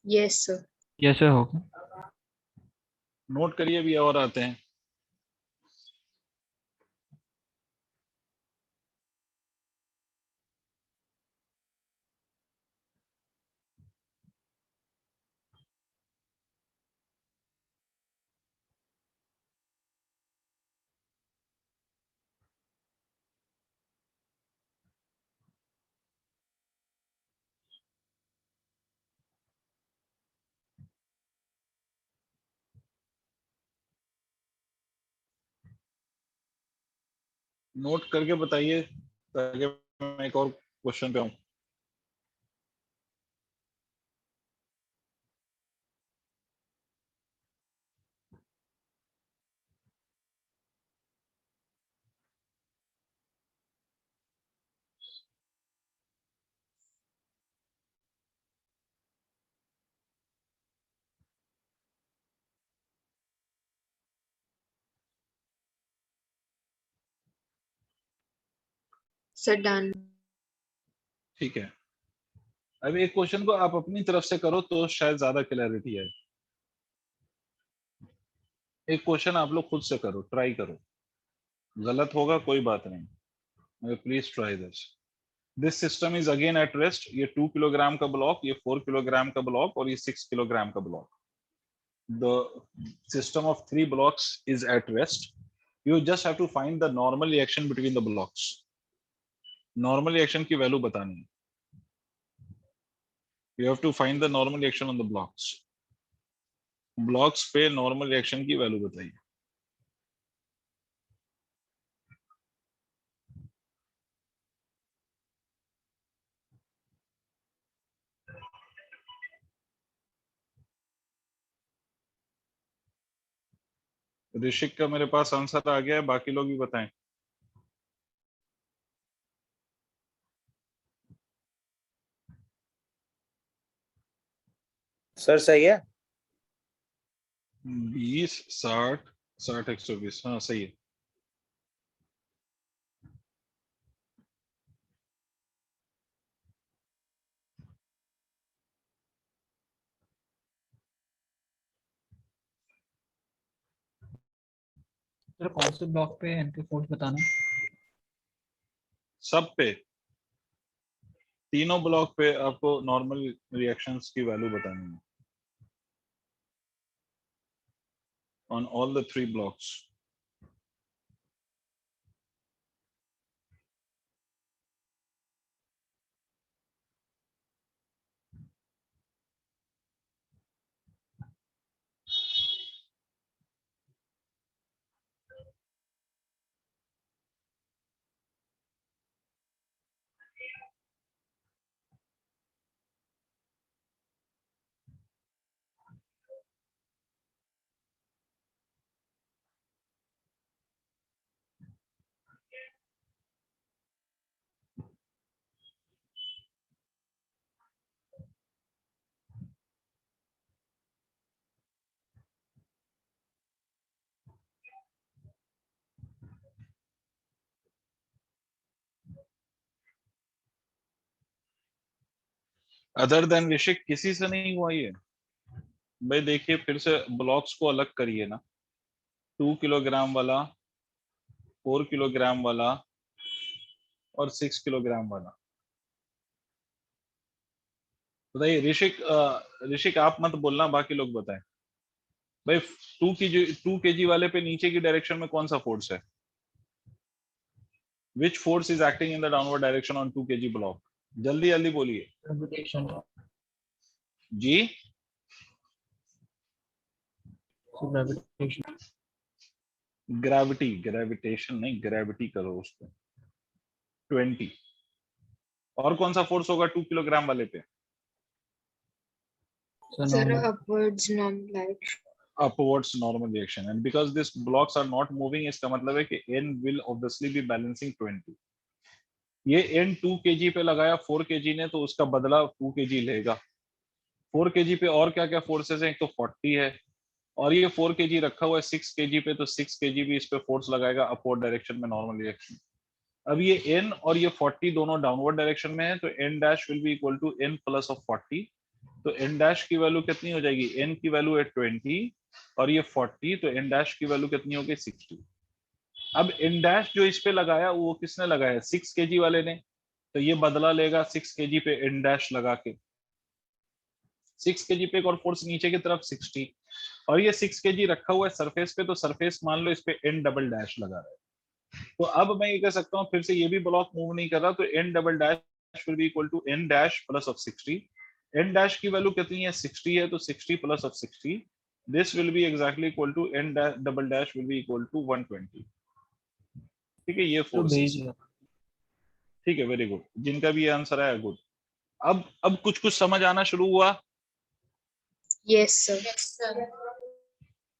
Yes sir. यस सर, होगा। नोट करिए, भी और आते हैं। नोट करके बताइए ताकि मैं एक और क्वेश्चन पे आऊं। Sir done. ठीक है, अब एक क्वेश्चन को आप अपनी तरफ से करो तो शायद ज्यादा क्लैरिटी है। एक क्वेश्चन आप लोग खुद से करो, ट्राई करो, गलत होगा कोई बात नहीं, please try this. This system is again at rest. ये 2 किलोग्राम का ब्लॉक, ये 4 किलोग्राम का ब्लॉक और ये 6 किलोग्राम का block. The system of 3 blocks is at rest. You just have to find the normal reaction between the blocks. Normal reaction की value बतानी है। You have to find the normal reaction on the blocks. Blocks पे normal reaction की value बताइए। ऋषिक का मेरे पास answer आ गया है, बाकी लोग भी बताएं। सर सही है। 20, 60, 60, 120, हाँ सही है। सर कौन से ब्लॉक पे एंट्री फोर्स बताना? सब पे, तीनों ब्लॉक पे आपको नॉर्मल रिएक्शंस की वैल्यू बतानी है on all the 3 blocks. Other than Rishik किसी से नहीं हुआ ये? भाई देखिए, फिर से ब्लॉक्स को अलग करिए ना। 2 किलोग्राम वाला, 4 किलोग्राम वाला और 6 किलोग्राम वाला। बताइए ऋषिक, ऋषिक आप मत बोलना, बाकी लोग बताएं। भाई 2 kg वाले पे नीचे की डायरेक्शन में कौन सा फोर्स है? Which force is acting in the downward direction on 2 kg block? जल्दी जल्दी बोलिए ग्रेविटेशन। जी। ग्रेविटेशन। ग्रेविटी, ग्रेविटेशन नहीं, ग्रेविटी करो उस पे। 20। और कौन सा फोर्स होगा 2 किलोग्राम वाले पे? Sir upwards normal direction. upwards normal reaction, and because these blocks are not moving, इसका मतलब है कि n will obviously be balancing 20। ये n 2 kg पे लगाया 4 kg ने, तो उसका बदला 2 kg लेगा। 4 kg पे और क्या क्या फोर्सेस हैं? एक तो 40 है, और ये 4 kg रखा हुआ है 6 kg पे, तो 6 kg भी इस पे फोर्स लगाएगा अपवर्ड डायरेक्शन में नॉर्मल रिएक्शन। अब ये n और ये 40 दोनों डाउनवर्ड डायरेक्शन में है, तो n dash will be equal to n plus of 40। तो n डैश की वैल्यू कितनी हो जाएगी, n की वैल्यू है 20 और ये 40, तो n डैश की वैल्यू कितनी होगी 60। अब n डैश जो इस पे लगाया वो किसने लगाया, 6 kg वाले ने, तो ये बदला लेगा 6 kg पे n डैश लगा के। 6 kg पे एक और फोर्स नीचे की तरफ 60, और ये 6 kg रखा हुआ है सरफेस पे, तो सरफेस मान लो इस पे n डबल डैश लगा रहा है। तो अब मैं ये कह सकता हूँ, फिर से ये भी ब्लॉक मूव नहीं कर रहा, तो n double dash will be equal to n dash plus of 60। n dash की वैल्यू कितनी है, 60 है, तो 60 plus of 60, this will be exactly equal to n double dash will be equal to 120। ठीक है, ये तो फोर्स, भेज दिया। ठीक है, वेरी गुड, जिनका भी ये आंसर आया गुड। अब कुछ कुछ समझ आना शुरू हुआ। Yes sir.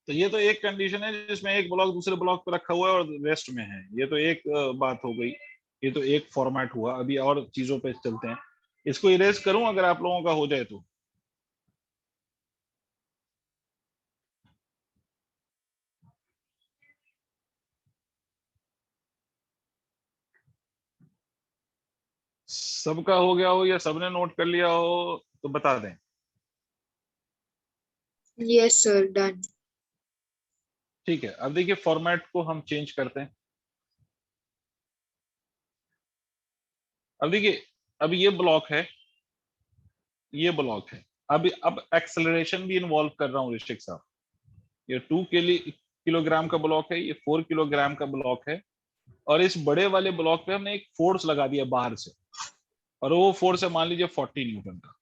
तो ये तो एक कंडीशन है जिसमें एक ब्लॉक दूसरे ब्लॉक पे रखा हुआ है और रेस्ट में है, ये तो एक बात हो गई, ये तो एक फॉर्मेट हुआ। अभी और चीजों पे चलते हैं। इसको इरेज करूं अगर आप लोगों का हो जाए तो। सबका हो गया हो या सबने नोट कर लिया हो तो बता दें। Yes sir, done. ठीक है, अब देखिए फॉर्मेट को हम चेंज करते हैं। अब देखिए, अब ये ब्लॉक है, ये ब्लॉक है। अब एक्सेलरेशन भी इन्वॉल्व कर रहा हूँ ऋषिक साहब। ये 2 किलोग्राम का ब्लॉक है, ये 4 किलोग्राम का ब्लॉक है, और इस बड़े वाले ब्लॉक पे हमने एक फोर्स लगा दिया बाहर से, और वो फोर्स है मान लीजिए 40 न्यूटन का।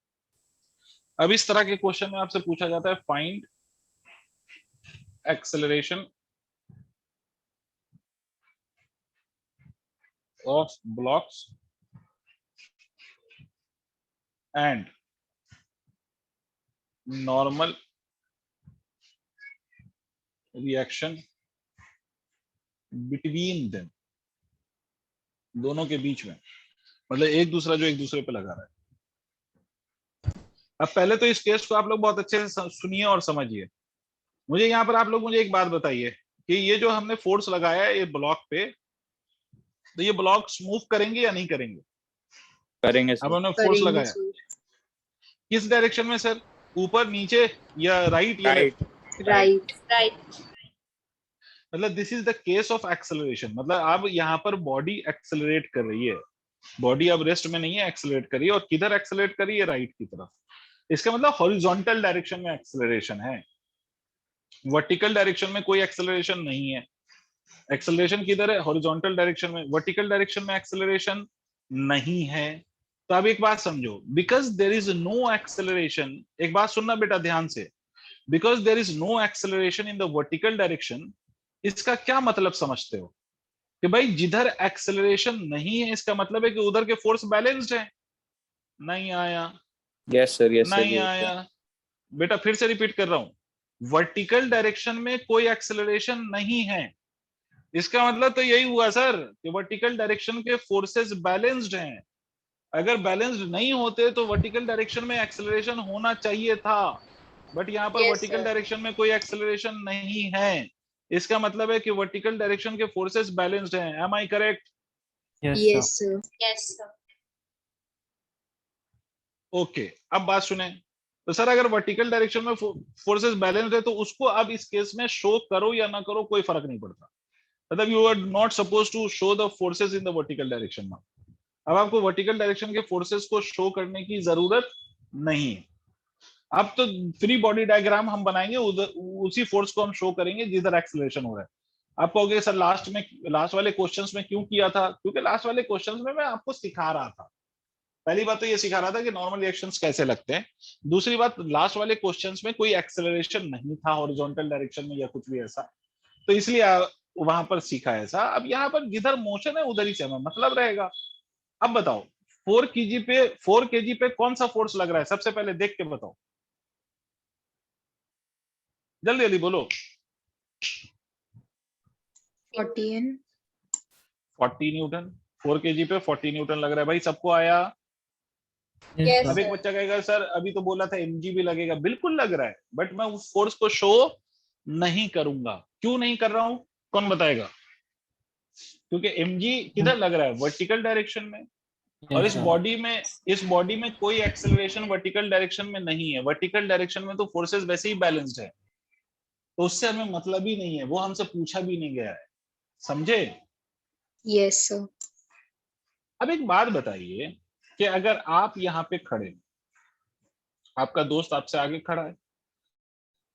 अब इस तरह के क्वेश्चन में आपसे पूछा जाता है find acceleration of blocks and normal reaction between them, दोनों के बीच में, मतलब एक दूसरा जो एक दूसरे पे लगा रहा है। अब पहले तो इस केस को आप लोग बहुत अच्छे से सुनिए और समझिए। मुझे यहाँ पर आप लोग मुझे एक बात बताइए कि ये जो हमने फोर्स लगाया है ये ब्लॉक पे, तो ये ब्लॉक्स मूव करेंगे या नहीं करेंगे? करेंगे अब सर। हमने फोर्स करेंगे लगाया सर। किस डायरेक्शन में सर, ऊपर नीचे या राइट या राइट। लेफ्ट? राइट। मतलब this is the case of acceleration, मतलब अब यहाँ पर बॉडी एक्सेलरेट कर रही है, बॉडी अब रेस्ट में नहीं है, एक्सेलरेट कर रही है, और किधर एक्सेलरेट कर रही है, राइट की तरफ। इसका मतलब हॉरिजॉन्टल डायरेक्शन में एक्सेलरेशन है, वर्टिकल डायरेक्शन में कोई एक्सेलरेशन नहीं है। एक्सेलरेशन किधर है, हॉरिजॉन्टल डायरेक्शन में। वर्टिकल डायरेक्शन में एक्सेलरेशन नहीं है। तो अब एक बात समझो, because there is no acceleration, एक बात सुनना बेटा ध्यान से, because there is no acceleration in the vertical direction, इसका क्या मतलब समझते हो कि भाई जिधर एक्सेलरेशन नहीं है इसका मतलब है कि उधर के फोर्स बैलेंस्ड है। नहीं आया, यस सर, यस नहीं सर। आया बेटा, फिर से रिपीट कर रहा हूं, वर्टिकल डायरेक्शन में कोई एक्सेलरेशन नहीं है, इसका मतलब तो यही हुआ सर कि वर्टिकल डायरेक्शन के फोर्सेस बैलेंस्ड हैं। अगर बैलेंस्ड नहीं होते तो वर्टिकल डायरेक्शन में एक्सेलरेशन होना चाहिए था, बट यहाँ पर वर्टिकल डायरेक्शन में कोई एक्सेलरेशन नहीं है। इसका मतलब है कि वर्टिकल डायरेक्शन के फोर्सेस बैलेंस्ड हैं। Am I correct? Yes sir. Yes sir. Okay, अब बात सुने। तो सर अगर वर्टिकल डायरेक्शन में फोर्सेस बैलेंस्ड है तो उसको अब इस केस में शो करो या ना करो कोई फर्क नहीं पड़ता, मतलब you are not suppose to show the forces in the vertical direction में। अब आपको वर्टिकल डायरेक्शन के फोर्सेस को शो करने की जरूरत नहीं है। अब तो फ्री बॉडी डायग्राम हम बनाएंगे, उधर उसी फोर्स को हम शो करेंगे जिधर एक्सेलरेशन हो रहा है। आप कहोगे सर लास्ट वाले क्वेश्चंस में क्यों किया था? क्योंकि लास्ट वाले क्वेश्चंस में मैं आपको सिखा रहा था। पहली बात तो ये सिखा रहा था कि नॉर्मल रिएक्शंस कैसे लगते हैं। दूसरी बात, लास्ट वाले क्वेश्चंस में कोई एक्सेलरेशन नहीं था हॉरिजॉन्टल डायरेक्शन में या कुछ भी ऐसा, तो इसलिए वहां पर सीखा ऐसा। अब यहाँ पर जिधर मोशन है उधर ही से हमें मतलब रहेगा। अब बताओ 4 केजी पे कौन सा फोर्स लग रहा है, सबसे पहले देख के बताओ, जल्दी जल्दी बोलो। 40 न्यूटन, 4 केजी पे 40 न्यूटन लग रहा है भाई, सबको आया? यस अब एक बच्चा कहेगा सर अभी तो बोला था mg भी लगेगा, बिल्कुल लग रहा है, बट मैं उस फोर्स को शो नहीं करूंगा। क्यों नहीं कर रहा हूं, कौन बताएगा? क्योंकि mg किधर लग रहा है, वर्टिकल डायरेक्शन में, और इस बॉडी में कोई एक्सेलरेशन वर्टिकल डायरेक्शन में नहीं है। वर्टिकल डायरेक्शन में तो फोर्सेस वैसे ही बैलेंस्ड है, तो उससे हमें मतलब ही नहीं है, वो हमसे पूछा भी नहीं गया है, समझे? Yes, sir. अब एक बात बताइए कि अगर आप यहाँ पे खड़े, आपका दोस्त आपसे आगे खड़ा है,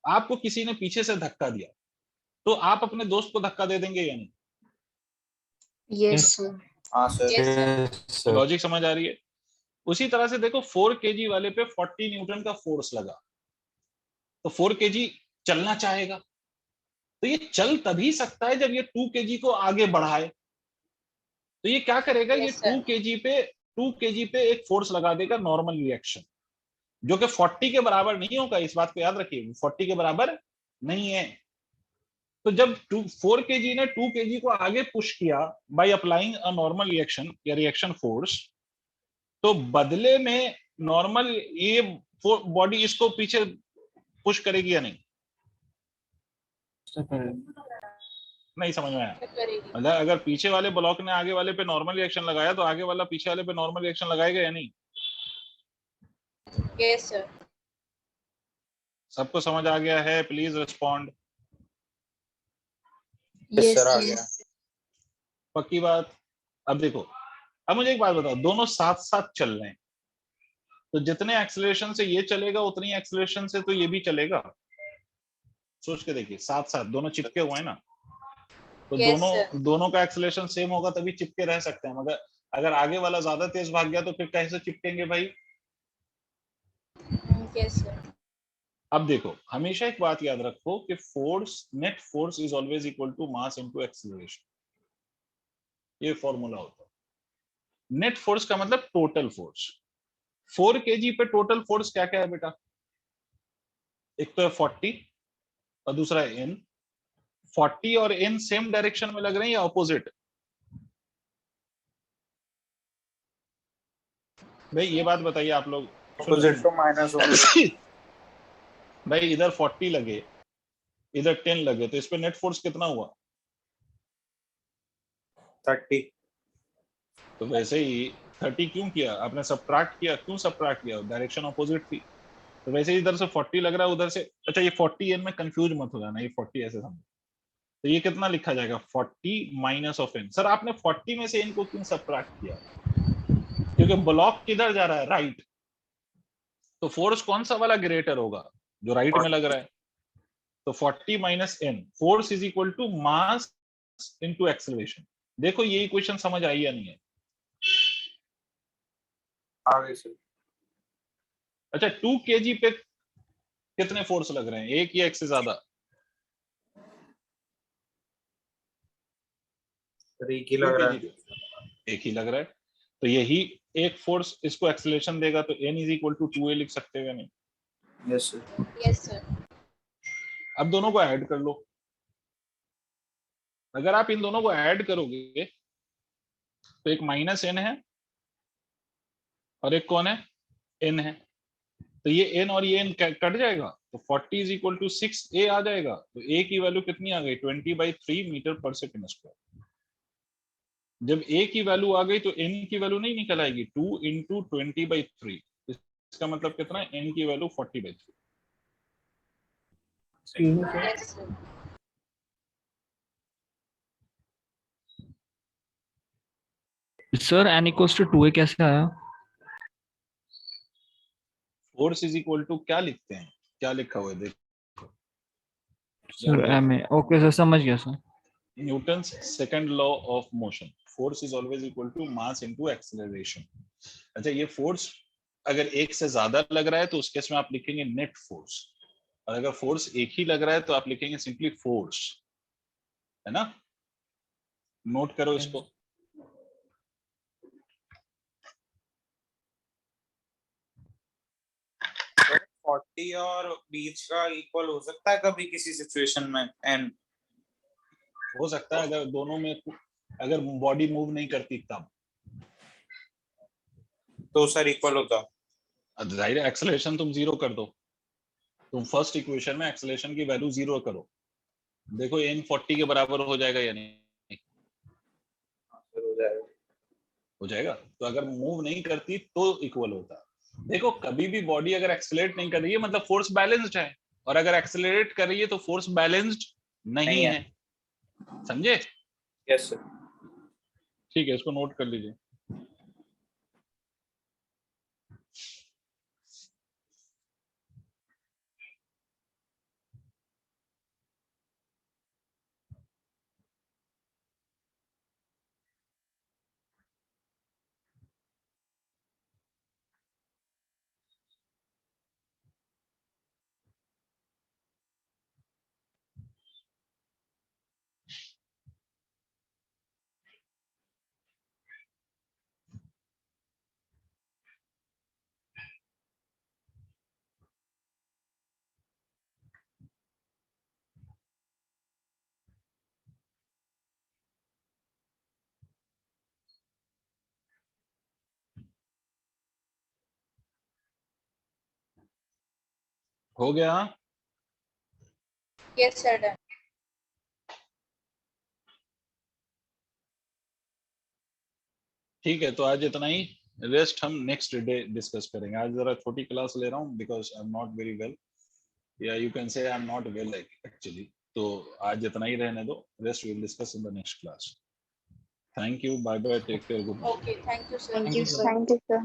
आपको किसी ने पीछे से धक्का दिया, तो आप अपने दोस्त को धक्का दे देंगे या नहीं? Yes, sir. हाँ सर। Yes, sir. लॉजिक समझ आ रही है? उसी तरह से देखो 4 kg वाले पे 40 न्यूटन का फोर्स लगा, तो 4 kg चलना चाहेगा, तो ये चल तभी सकता है जब ये 2 kg को आगे बढ़ाए। तो ये क्या करेगा, ये 2 kg पे एक फोर्स लगा देगा, नॉर्मल रिएक्शन, जो कि 40 के बराबर नहीं होगा, इस बात को याद रखिए, 40 के बराबर नहीं है। तो जब 4 kg ने 2 kg को आगे पुश किया by applying a normal reaction या रिएक्शन फोर्स, तो बदले में नॉर्मल ये बॉडी इसको पीछे पुश करेगी या नहीं? नहीं समझ में आया? मतलब अगर पीछे वाले ब्लॉक ने आगे वाले पे नॉर्मल रिएक्शन लगाया, तो आगे वाला पीछे वाले पे नॉर्मल रिएक्शन लगाएगा या नहीं? Yes sir. सबको समझ आ गया है? Please respond. Yes, सर आ sir. गया। पक्की बात? अब देखो, अब मुझे एक बात बताओ, दोनों साथ साथ चल रहे हैं, तो जितने एक्सेलरेशन से ये चलेगा उतनी एक्सेलरेशन से तो ये भी चलेगा। सोच के देखिए, साथ साथ दोनों चिपके हुए हैं ना, तो Yes, दोनों का एक्सेलरेशन सेम होगा तभी चिपके रह सकते हैं। मगर अगर आगे वाला ज्यादा तेज भाग गया तो फिर कैसे चिपकेंगे भाई? Yes sir. अब देखो, हमेशा एक बात याद रखो कि force, net force is always equal to mass into acceleration, ये फॉर्मूला होता है। नेट फोर्स का मतलब टोटल फोर्स। 4 kg पे टोटल फोर्स क्या क्या है बेटा? एक तो है 40 और दूसरा है n। 40 और n सेम डायरेक्शन में लग रहे हैं या ऑपोजिट? भाई ये बात बताइए आप लोग। अपोजिट तो माइनस होगा। भाई इधर 40 लगे, इधर 10 लगे, तो इस पे नेट फोर्स कितना हुआ? 30। तो वैसे ही 30 क्यों किया आपने? सब्ट्रैक्ट किया। क्यों सब्ट्रैक्ट किया? डायरेक्शन ऑपोजिट थी। तो वैसे ही इधर से 40 लग रहा है, उधर से, अच्छा ये 40 n में कंफ्यूज मत हो जाना, ये 40 ऐसे समझो। तो ये कितना लिखा जाएगा? 40 माइनस ऑफ n। सर आपने 40 में से n को क्यों सब्ट्रैक्ट किया? क्योंकि ब्लॉक किधर जा रहा है? राइट। तो फोर्स कौन सा वाला ग्रेटर होगा? जो राइट में लग रहा है। तो 40 minus n, force is equal to mass into acceleration. देखो ये इक्वेशन समझ आई या नहीं है? आ गई सर। अच्छा 2 kg पे कितने फोर्स लग रहे हैं? एक या एक से ज्यादा? एक ही लग रहा है। एक ही लग रहा है। तो यही एक फोर्स इसको एक्सेलरेशन देगा, तो n is equal to 2a लिख सकते हैं नहीं? Yes sir. Yes sir. अब दोनों को ऐड कर लो। अगर आप इन दोनों को ऐड करोगे तो एक माइनस n है और एक कौन है? n है। तो ये n और ये n कट जाएगा, तो 40 इज इक्वल टू 6a आ जाएगा। तो a की वैल्यू कितनी आ गई? 20/3 मीटर पर सेकेंड स्क्वायर। जब a की वैल्यू आ गई तो n की वैल्यू नहीं निकल आएगी, 2 इंटू 20/3। इसका मतलब कितना है? n की value 40/3। Yes sir. Sir n equals to 2a कैसे आया? फोर्स इज इक्वल टू क्या लिखते हैं? क्या लिखा हुआ है देख, सर m है। ओके सर, समझ गया sir. Newton's second law of motion. Force is always equal to mass into acceleration. अच्छा ये फोर्स अगर एक से ज्यादा लग रहा है तो उस केस में आप लिखेंगे नेट फोर्स, और अगर फोर्स एक ही लग रहा है तो आप लिखेंगे सिंपली फोर्स, है ना? नोट करो इसको। तो 40 और 20 का इक्वल हो सकता है कभी किसी सिचुएशन में n? हो सकता है अगर दोनों में, अगर बॉडी मूव नहीं करती तब तो सर इक्वल होता। जाहिर है एक्सेलरेशन तुम जीरो कर दो। तुम फर्स्ट इक्वेशन में एक्सेलरेशन की वैल्यू जीरो करो, देखो n 40 के बराबर हो जाएगा या नहीं? हो जाएगा। तो अगर मूव नहीं करती तो इक्वल होता है। देखो कभी भी बॉडी अगर एक्सेलरेट नहीं कर रही है मतलब फोर्स बैलेंस्ड है, और अगर एक्सेलरेट कर रही है तो फोर्स बैलेंस्ड नहीं है। समझे? Yes sir. ठीक है, इसको नोट कर लीजिए। हो गया? Yes sir done. ठीक है, तो आज इतना ही। रेस्ट हम नेक्स्ट डे डिस्कस करेंगे। आज जरा छोटी क्लास ले रहा हूँ because I am not very well, या you can say I am not well actually. तो आज इतना ही रहने दो, rest will discuss in the next class. Thank you, bye bye, take care, good night. Okay thank you sir. Thank you sir. Thank you, sir.